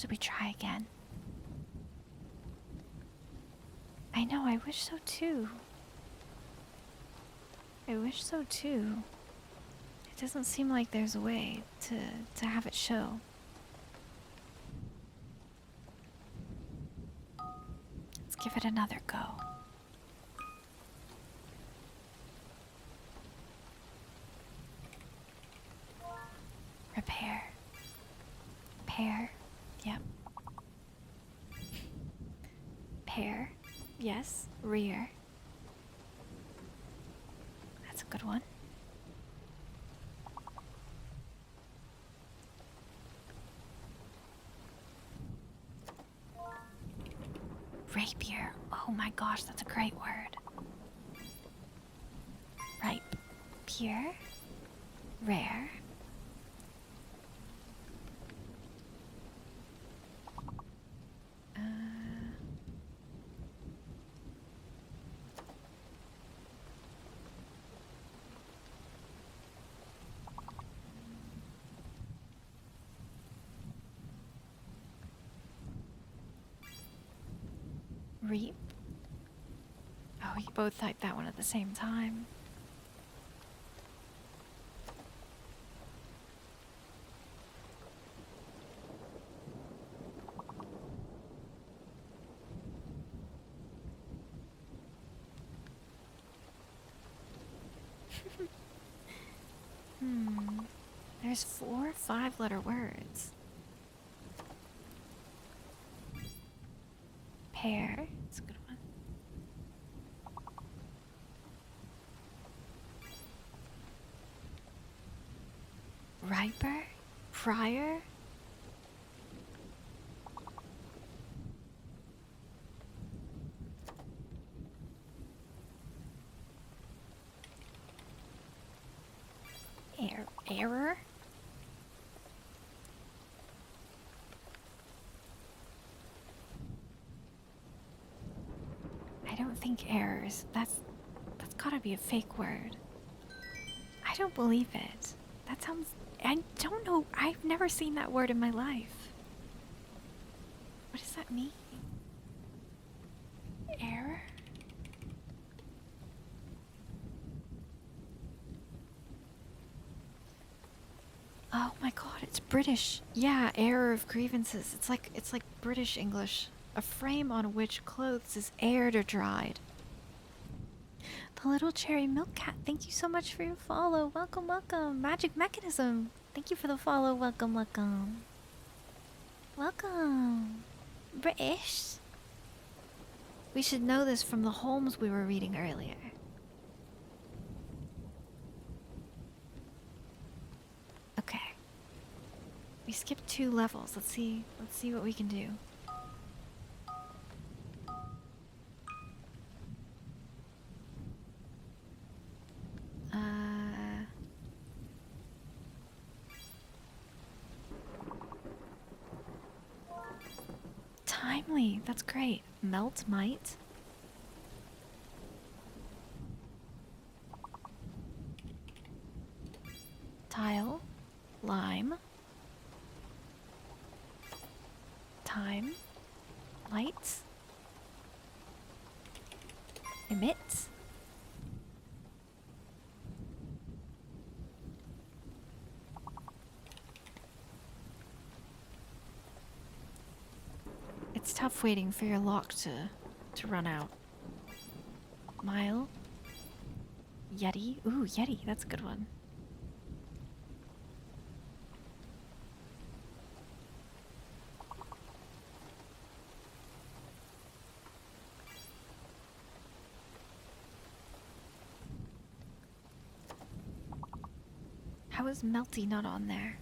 Should we try again? I know, I wish so too. I wish so too. It doesn't seem like there's a way to have it show. Let's give it another go. Repair. Pair. Yep. Pair. Yes. Rear. That's a good one. Rapier. Oh my gosh, that's a great word. Ripe. Pure. Rare. Reap. Oh, you both typed that one at the same time. There's 4 5-letter words. Pear. That's a good one. Riper? Prior? Error? I don't think errors. That's gotta be a fake word. I don't believe it. That sounds... I don't know. I've never seen that word in my life. What does that mean? Error? Oh my god, it's British. Yeah, error of grievances. It's like British English. A frame on which clothes is aired or dried. The little cherry milk cat, thank you so much for your follow. Welcome, welcome. Magic mechanism. Thank you for the follow. Welcome, welcome. Welcome. British. We should know this from the Holmes we were reading earlier. Okay. We skipped 2 levels. Let's see what we can do. Timely. That's great. Melt might. Tile. Lime. Time. Light. Emit. It's tough waiting for your lock to run out. Mile. Yeti. Ooh, Yeti. That's a good one. How is Melty not on there?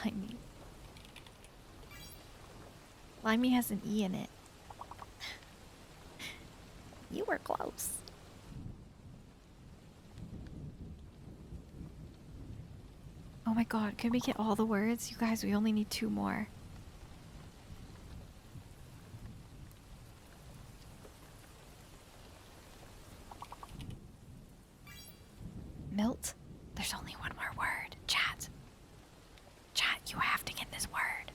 Limey. Limey has an E in it. You were close. Oh my god, can we get all the words? You guys, we only need 2 more. Milt? There's only 1 more word. Chat. Chat, you have to get this word.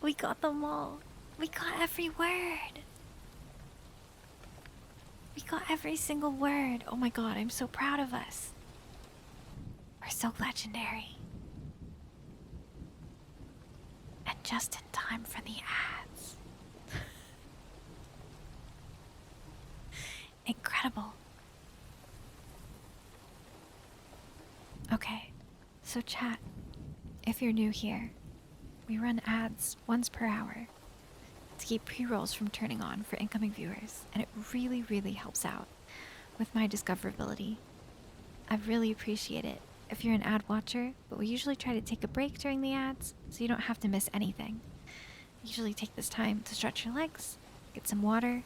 We got them all. We got every word. We got every single word. Oh my god, I'm so proud of us. We're so legendary. And just in time for the ads. Incredible. Okay, so chat, if you're new here, we run ads once per hour to keep pre-rolls from turning on for incoming viewers, and it really, really helps out with my discoverability. I really appreciate it if you're an ad watcher, but we usually try to take a break during the ads so you don't have to miss anything. Usually take this time to stretch your legs, get some water,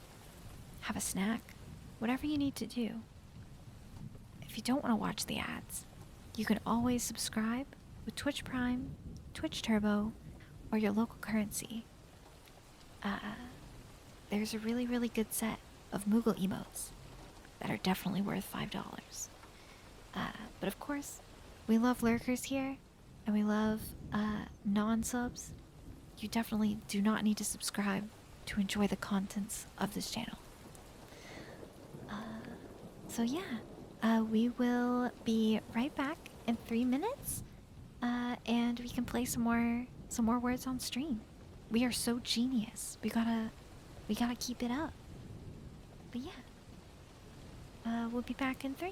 have a snack, whatever you need to do. If you don't want to watch the ads, you can always subscribe with Twitch Prime, Twitch Turbo, or your local currency. There's a really, really good set of Moogle emotes that are definitely worth $5. But of course, we love lurkers here, and we love non-subs. You definitely do not need to subscribe to enjoy the contents of this channel. So yeah, we will be right back in 3 minutes, and we can play some more words on stream. We are so genius. We gotta keep it up. But yeah, we'll be back in 3.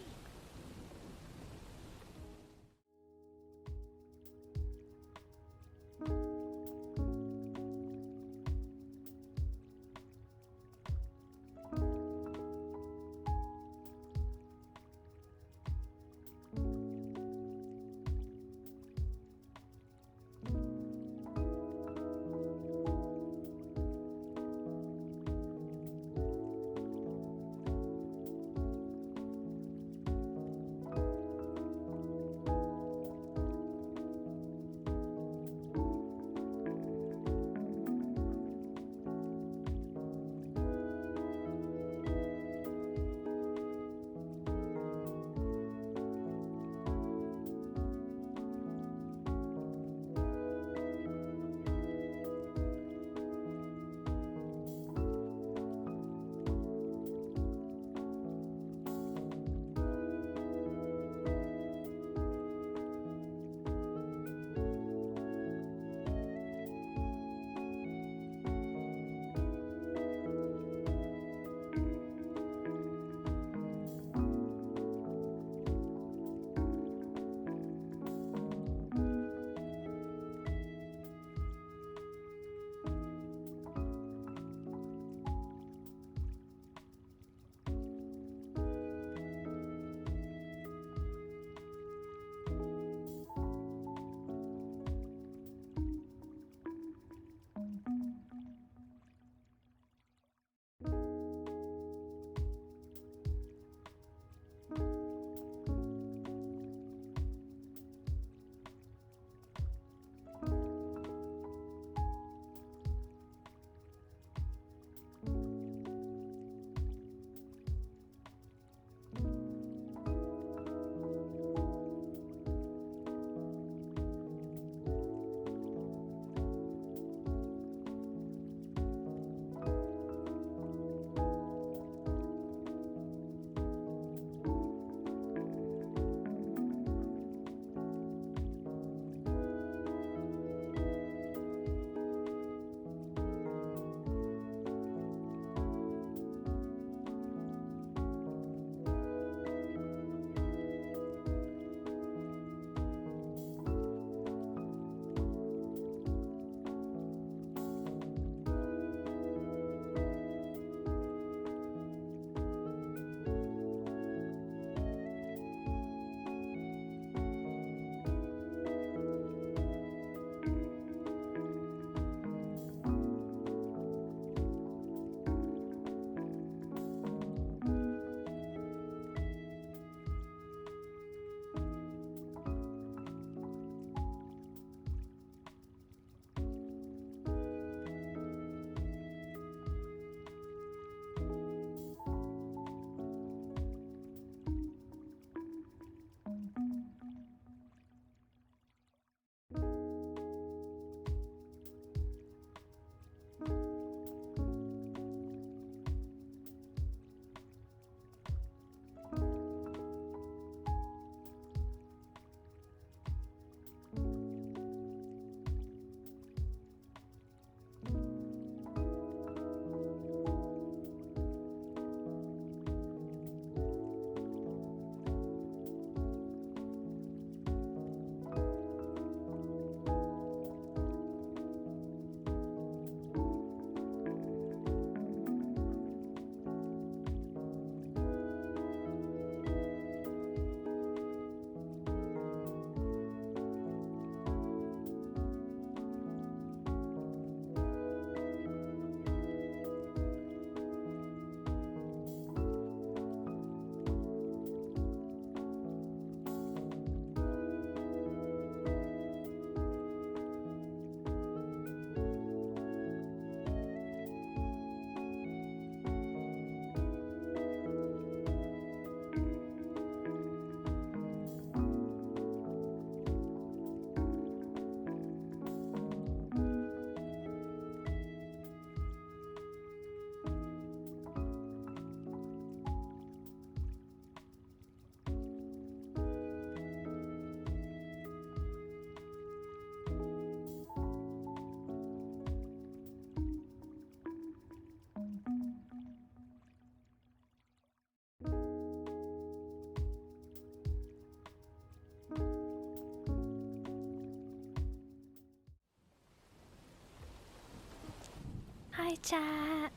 Hi, chat.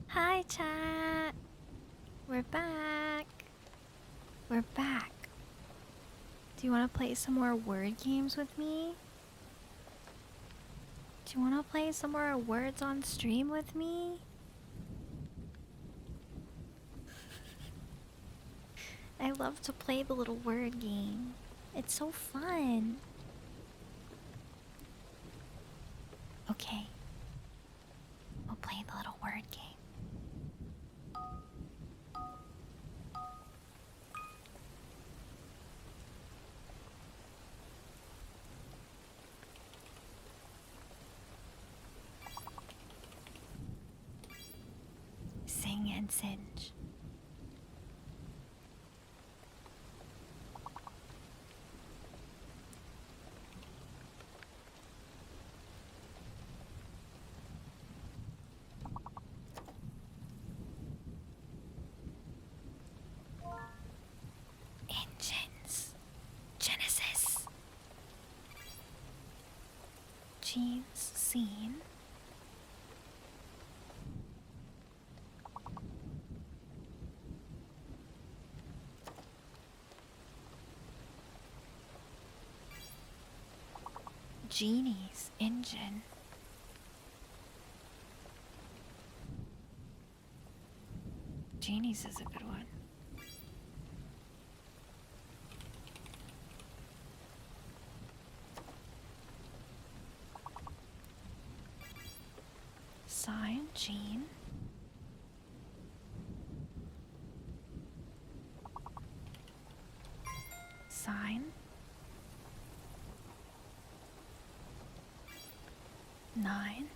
Hi, chat. We're back. We're back. Do you want to play some more word games with me? Do you want to play some more words on stream with me? I love to play the little word game. It's so fun. Okay. We'll play the little word game. Sing and singe. Engines. Genesis. Jeans scene. Genie's engine. Genie's is a good one. Sign, Jean. Sign. 9.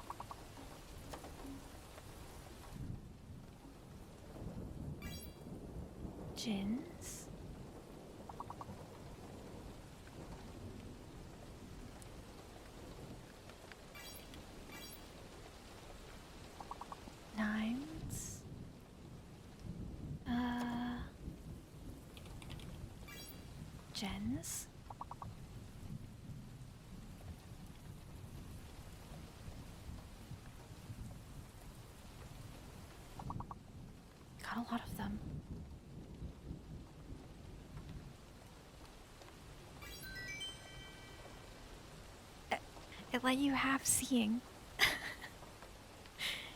Gins. Nines. Gens. Got a lot of them. It let you have seeing.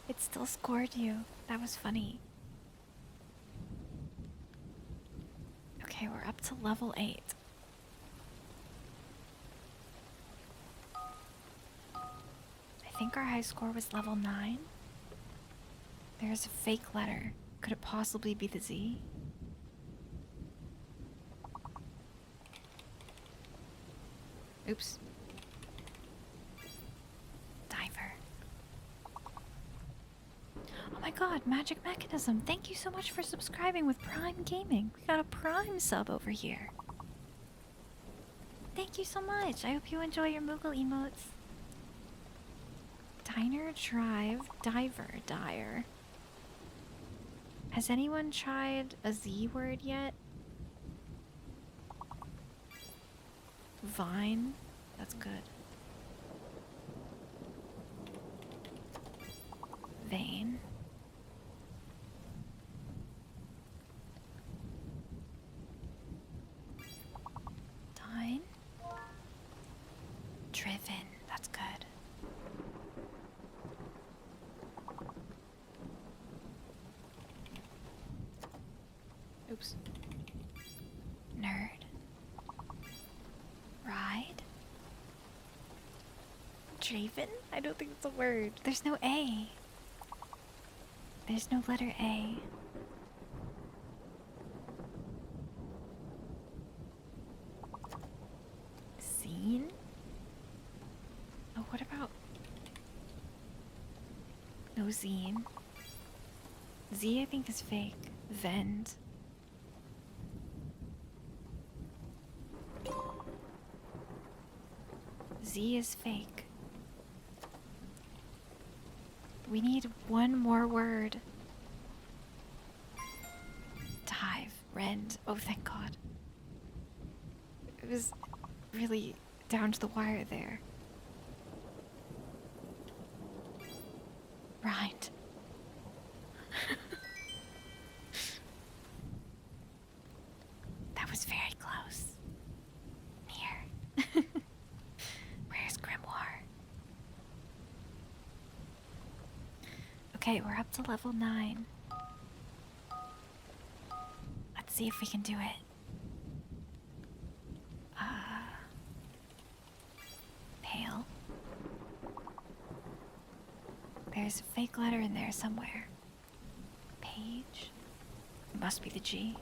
It still scored you. That was funny. Okay, we're up to level 8. I think our high score was level 9. There's a fake letter. Could it possibly be the Z? Oops. Diver. Oh my god, Magic Mechanism. Thank you so much for subscribing with Prime Gaming. We got a Prime sub over here. Thank you so much. I hope you enjoy your Moogle emotes. Diner, Drive, Diver, Dyer. Has anyone tried a Z word yet? Vine? That's good. Vein. Dine. Driven. That's good. Oops. Nerd. Ride. Draven? I don't think it's a word. There's no A. There's no letter A. Scene? Oh, what about... No zine. Z I think is fake. Vend. Z is fake. We need one more word. Dive. Rend. Oh, thank God. It was really down to the wire there. Right. That was very close. Near. Where's Grimoire? Okay, we're up to level 9. Let's see if we can do it. Pale. There's a fake letter in there somewhere. Page. It must be the G.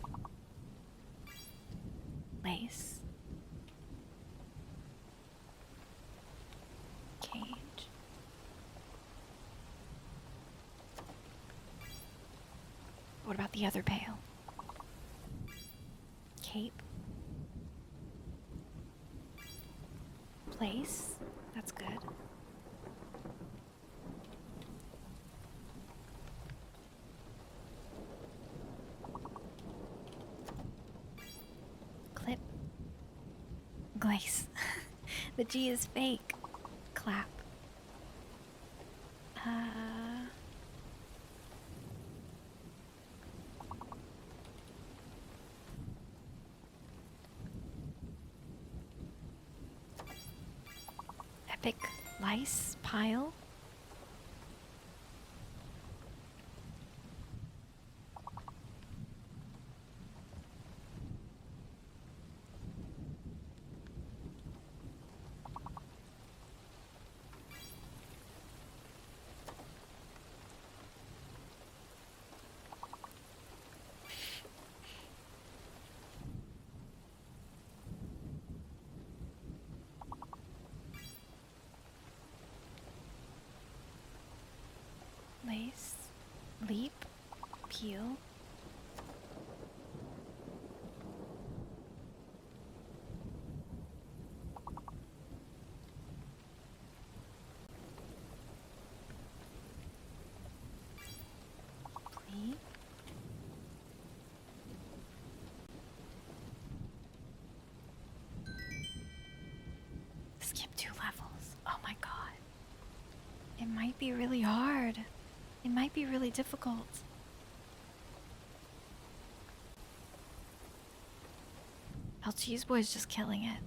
Lace. Cage. What about the other pail? Cape. Place. That's good. Clip. Glaze. The G is fake. Clap. Epic lice pile. Lace, leap, peel. Pleat. Skip 2 levels. Oh my god. It might be really hard. It might be really difficult. El Cheese Boy's just killing it.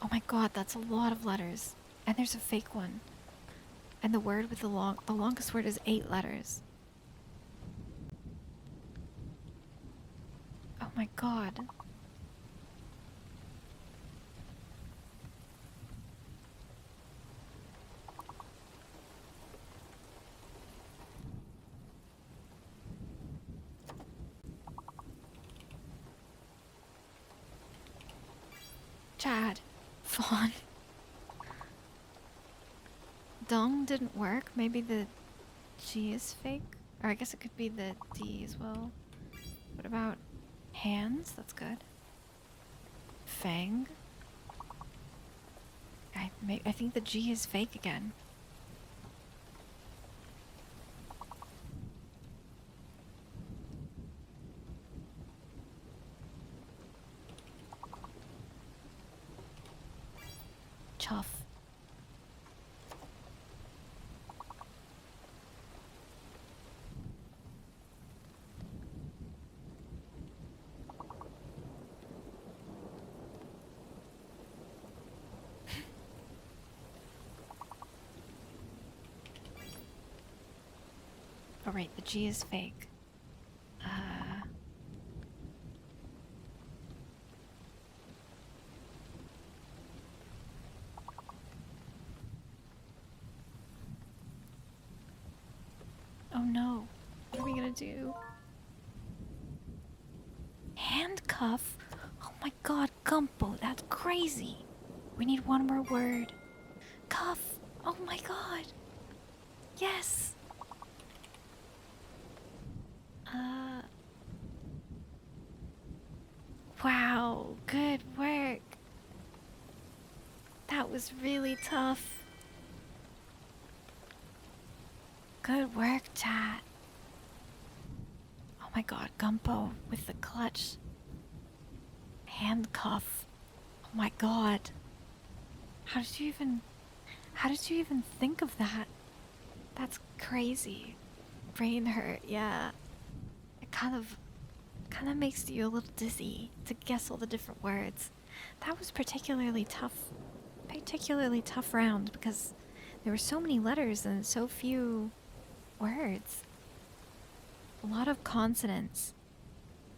Oh my god, that's a lot of letters. And there's a fake one. And the word with the longest word is 8 letters. Oh my god. Chad. Fawn. Dong didn't work. Maybe the G is fake? Or I guess it could be the D as well. What about hands? That's good. Fang. I think the G is fake again. Chuff. Oh right, the G is fake. Oh no. What are we gonna do? Handcuff? Oh my god, Gumpo, that's crazy. We need one more word. Cuff. Oh my god. Yes. Wow, good work. That was really tough. Good work, chat. Oh my god, Gumpo with the clutch. Handcuff. Oh My God. How did you even think of that? That's crazy. Brain hurt, yeah. It kind of makes you a little dizzy to guess all the different words. That was particularly tough round because there were so many letters and so few words. A lot of consonants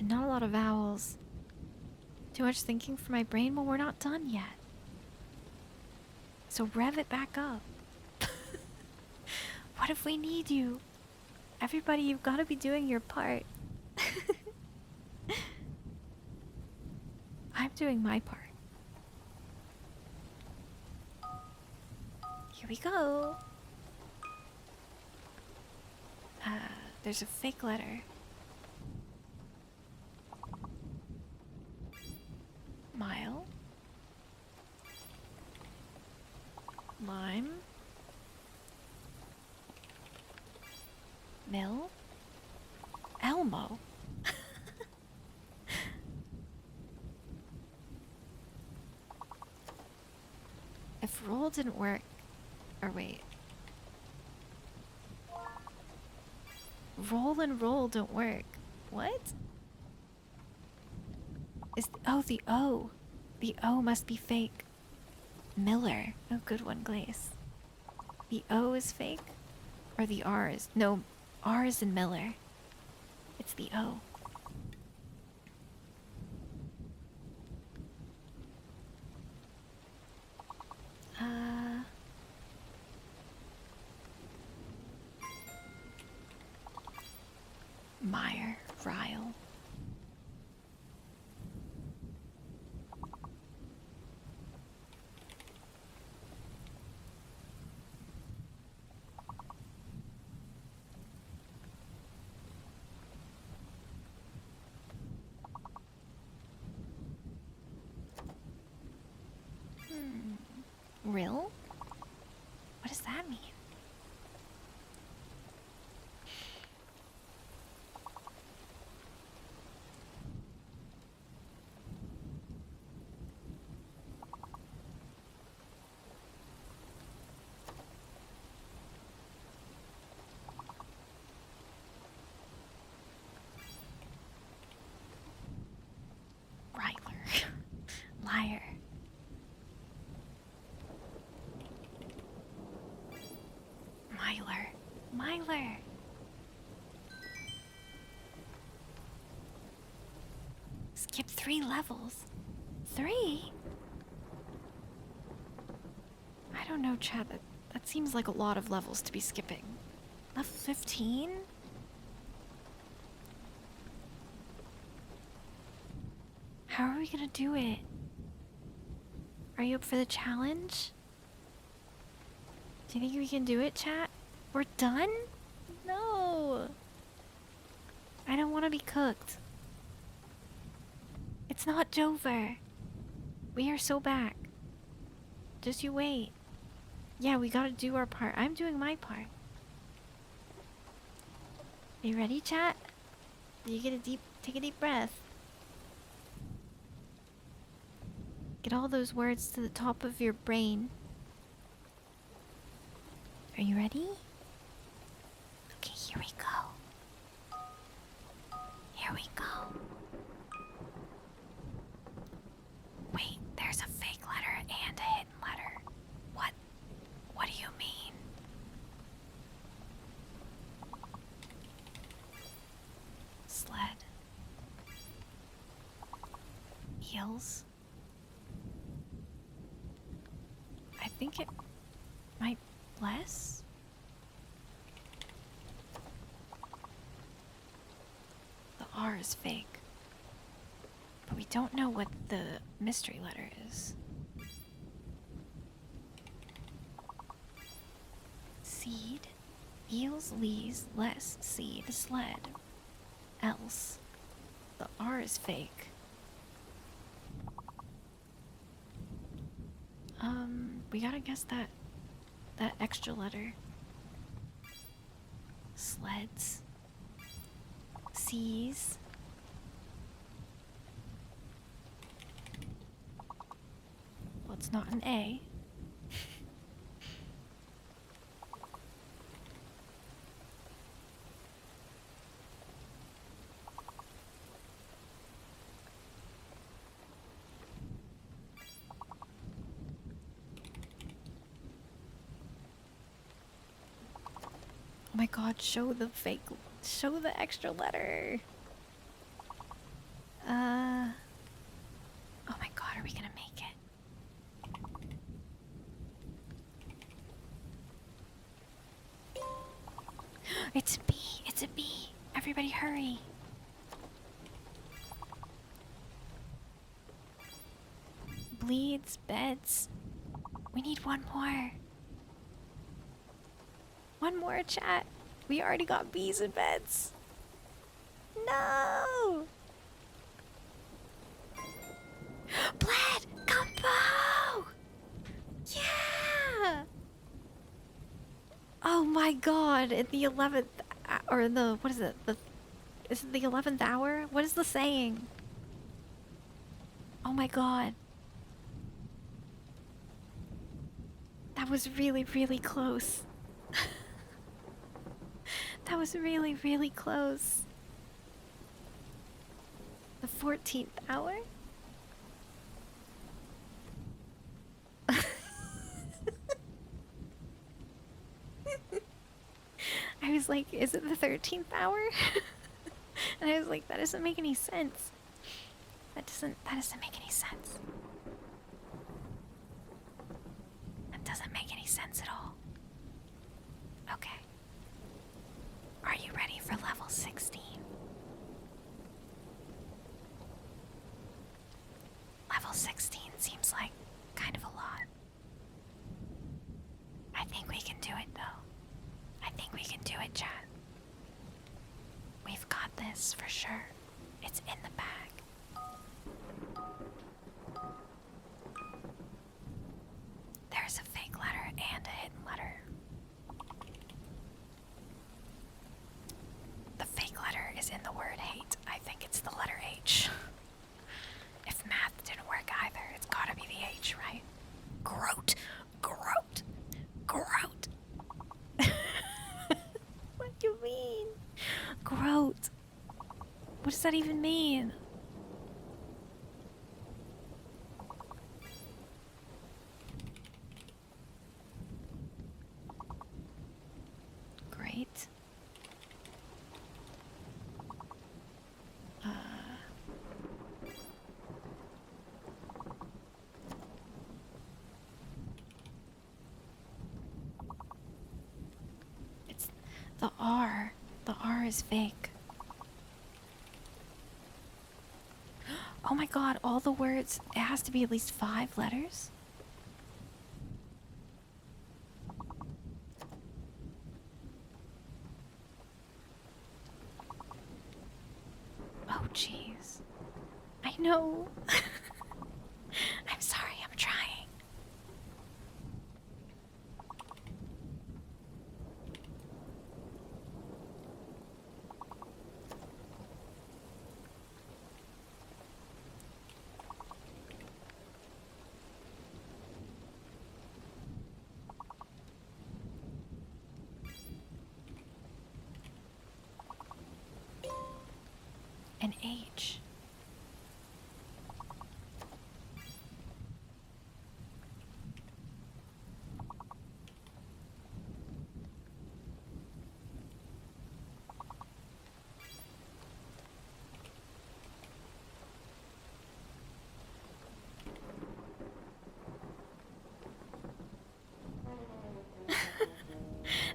and not a lot of vowels. Too much thinking for my brain? Well, we're not done yet. So rev it back up. What if we need you? Everybody, you've got to be doing your part. I'm doing my part. Here we go. There's a fake letter. Mile. Lime. Mill. Elmo. If roll didn't work, or wait. Roll and roll don't work. What? Oh, the O. The O must be fake. Miller. Oh, good one, Glaze. The O is fake? Or the R is... No, R is in Miller. It's the O. Meyer. Ryle. Rill? What does that mean? Ryler. Liar. Myler. Skip 3 levels. 3? I don't know, Chad. That seems like a lot of levels to be skipping. Level 15? How are we gonna do it? Are you up for the challenge? Do you think we can do it, chat? We're done? No. I don't want to be cooked. It's not Dover. We are so back. Just you wait. Yeah, we gotta do our part. I'm doing my part. You ready, chat? You take a deep breath. Get all those words to the top of your brain. Are you ready? Okay, here we go. Here we go. Wait, there's a fake letter and a hidden letter. What do you mean? Sled. Heels. I think it might bless. The R is fake. But we don't know what the mystery letter is. Seed. Eels, lees, less, seed, sled. Else. The R is fake. We gotta guess that extra letter. Sleds. Seas. It's not an A. Oh my god, show the extra letter. Oh my god, are we gonna make it? It's a B, it's a B. Everybody hurry. Bleeds, beds. We need one more. One more, chat. We already got bees and beds. No! Bled! Combo! Yeah! Oh my god, at the 11th, or the, what is it? Is it the 11th hour? What is the saying? Oh my god. That was really, really close. That was really, really close. The 14th hour? I was like, is it the 13th hour? And I was like, that doesn't make any sense. That doesn't make any sense. That doesn't make any sense at all. Okay. Are you ready for level 16? Level 16 seems like kind of a lot. I think we can do it though. I think we can do it, chat. We've got this for sure. It's in the bag. There's a fake letter and a hidden letter. The fake letter is in the word hate. I think it's the letter H. If math didn't work either, it's gotta be the H, right? Groat! Groat! Groat! What do you mean? Groat. What does that even mean? Great. It's the R. The R is fake. Oh my god, all the words, it has to be at least 5 letters? Oh jeez. I know. I'm sorry, I'm trying. An H.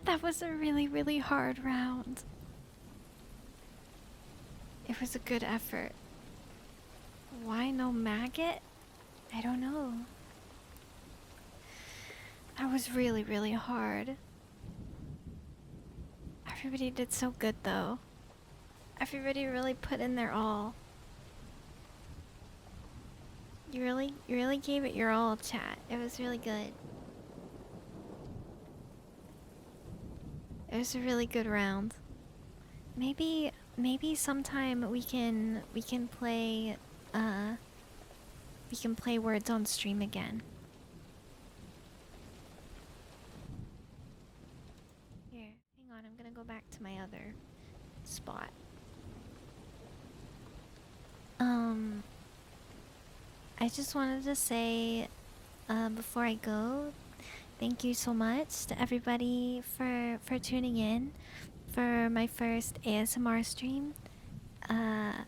That was a really, really hard round. It was a good effort. Why no maggot? I don't know. That was really, really hard. Everybody did so good though. Everybody really put in their all. You really gave it your all, chat. It was really good. It was a really good round. Maybe sometime we can play words on stream again. to my other spot. I just wanted to say, before I go, thank you so much to everybody for tuning in for my first ASMR stream. I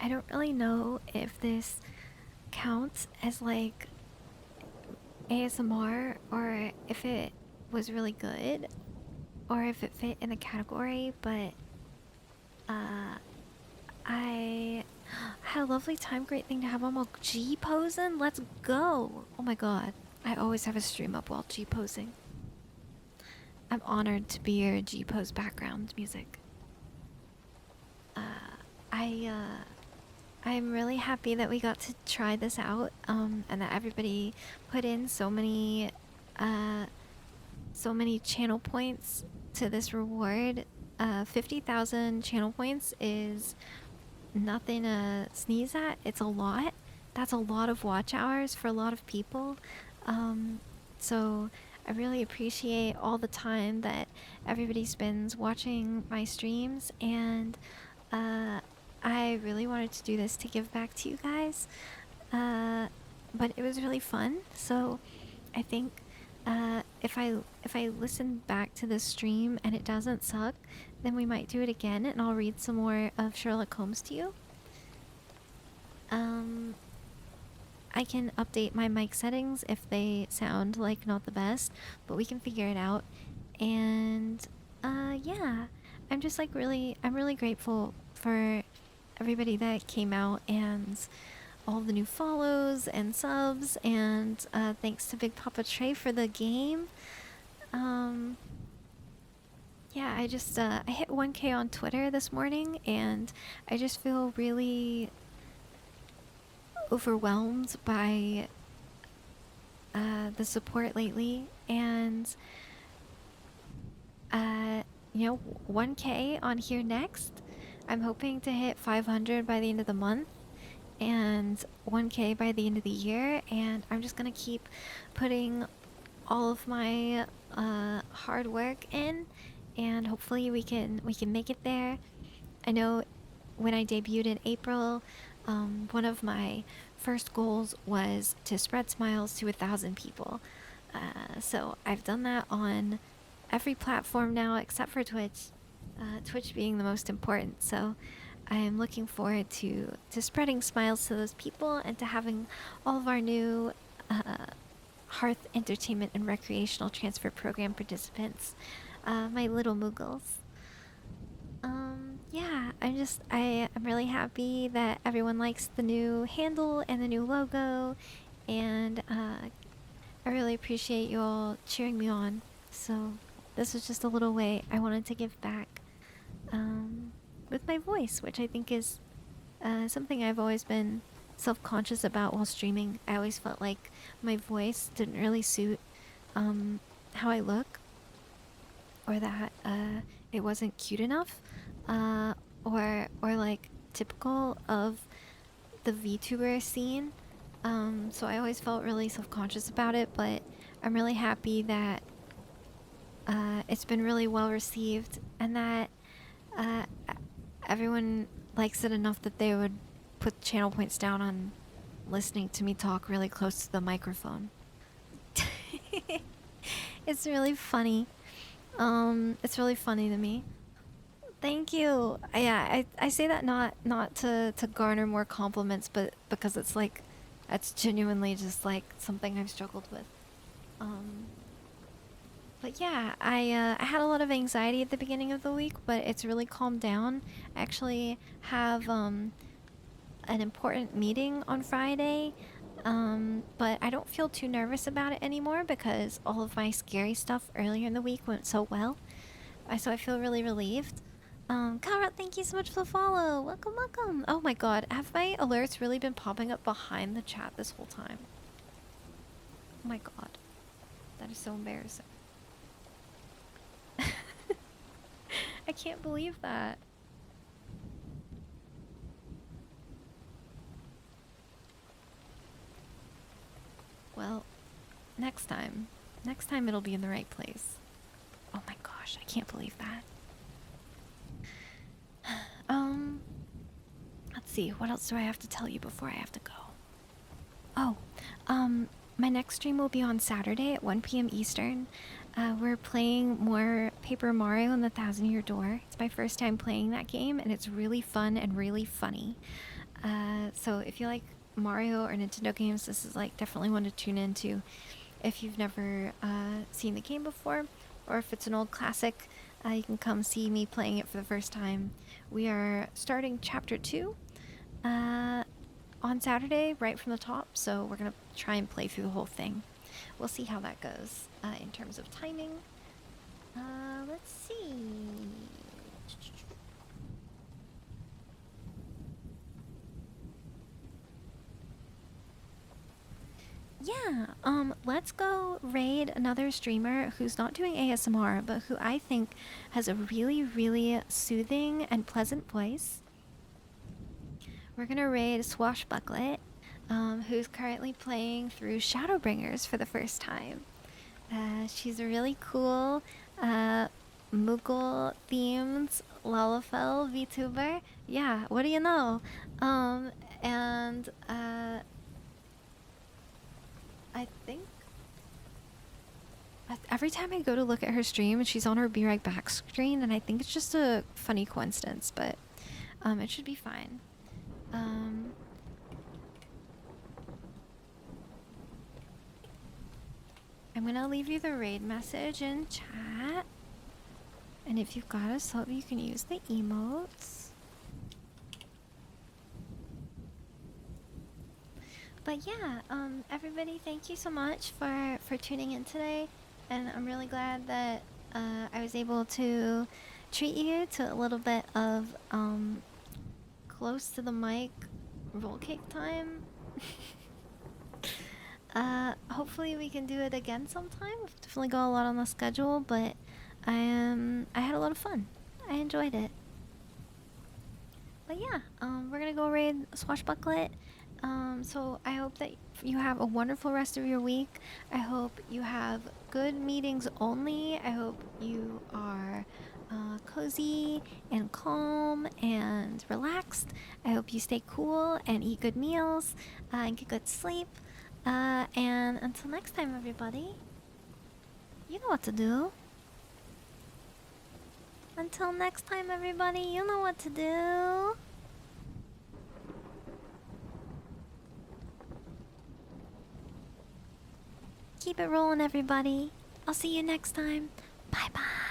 don't really know if this counts as like ASMR or if it was really good or if it fit in the category, but I had a lovely time. Great thing to have. I'm all G posing. Let's go. Oh my god. I always have a stream up while G posing. I'm honored to be your G pose background music. I'm really happy that we got to try this out, and that everybody put in so many channel points to this reward. 50,000 channel points is nothing to sneeze at. It's a lot. That's a lot of watch hours for a lot of people. So I really appreciate all the time that everybody spends watching my streams, and I really wanted to do this to give back to you guys. But it was really fun. So I think if I listen back to this stream and it doesn't suck, then we might do it again, and I'll read some more of Sherlock Holmes to you. I can update my mic settings if they sound like not the best, but we can figure it out. And yeah, I'm just like I'm really grateful for everybody that came out and all the new follows and subs, and thanks to Big Papa Trey for the game. Yeah, I just I hit 1K on Twitter this morning, and I just feel really overwhelmed by the support lately. And you know, 1K on here next. I'm hoping to hit 500 by the end of the month and 1K by the end of the year, and I'm just gonna keep putting all of my hard work in, and hopefully we can make it there. I know when I debuted in April, one of my first goals was to spread smiles to 1,000 people. So I've done that on every platform now except for Twitch, Twitch being the most important. So I am looking forward to spreading smiles to those people and to having all of our new Hearth Entertainment and Recreational Transfer Program participants, my little moogles. Yeah, I'm really happy that everyone likes the new handle and the new logo, and I really appreciate you all cheering me on. So this was just a little way I wanted to give back with my voice, which I think is something I've always been self-conscious about while streaming. I always felt like my voice didn't really suit how I look, or that it wasn't cute enough, or like typical of the VTuber scene. So I always felt really self-conscious about it, but I'm really happy that it's been really well received, and that everyone likes it enough that they would put channel points down on listening to me talk really close to the microphone. It's really funny. It's really funny to me. Thank you. Yeah, I say that not to garner more compliments, but because it's like, that's genuinely just like something I've struggled with. But yeah, I had a lot of anxiety at the beginning of the week, but it's really calmed down. I actually have an important meeting on Friday, but I don't feel too nervous about it anymore because all of my scary stuff earlier in the week went so well. So I feel really relieved. Kara, thank you so much for the follow. Welcome, welcome. Oh my god, have my alerts really been popping up behind the chat this whole time? Oh my god. That is so embarrassing. I can't believe that. Well, next time it'll be in the right place. Oh my god. gosh, I can't believe that. Let's see, what else do I have to tell you before I have to go? Oh, my next stream will be on Saturday at 1 p.m. Eastern. We're playing more Paper Mario and the Thousand Year Door. It's my first time playing that game, and it's really fun and really funny. So if you like Mario or Nintendo games, this is like definitely one to tune into. If you've never seen the game before, or if it's an old classic, you can come see me playing it for the first time. We are starting Chapter 2 on Saturday, right from the top, so we're going to try and play through the whole thing. We'll see how that goes in terms of timing. Let's see. Yeah, let's go raid another streamer who's not doing ASMR, but who I think has a really, really soothing and pleasant voice. We're gonna raid Swashbucklet, who's currently playing through Shadowbringers for the first time. She's a really cool, Moogle-themed Lalafell VTuber. Yeah, what do you know? And, I think every time I go to look at her stream, she's on her Be Right Back screen, and I think it's just a funny coincidence, but it should be fine. I'm gonna leave you the raid message in chat, and if you've got a sub, you can use the emotes. But yeah, everybody, thank you so much for tuning in today, and I'm really glad that I was able to treat you to a little bit of close to the mic roll cake time. Hopefully we can do it again sometime. We've definitely got a lot on the schedule, but I had a lot of fun. I enjoyed it. But yeah, we're gonna go raid Swashbucklet. So I hope that you have a wonderful rest of your week. I hope you have good meetings only. I hope you are cozy and calm and relaxed. I hope you stay cool and eat good meals and get good sleep. And until next time, everybody, you know what to do. Until next time, everybody, you know what to do. Keep it rolling, everybody. I'll see you next time. Bye-bye.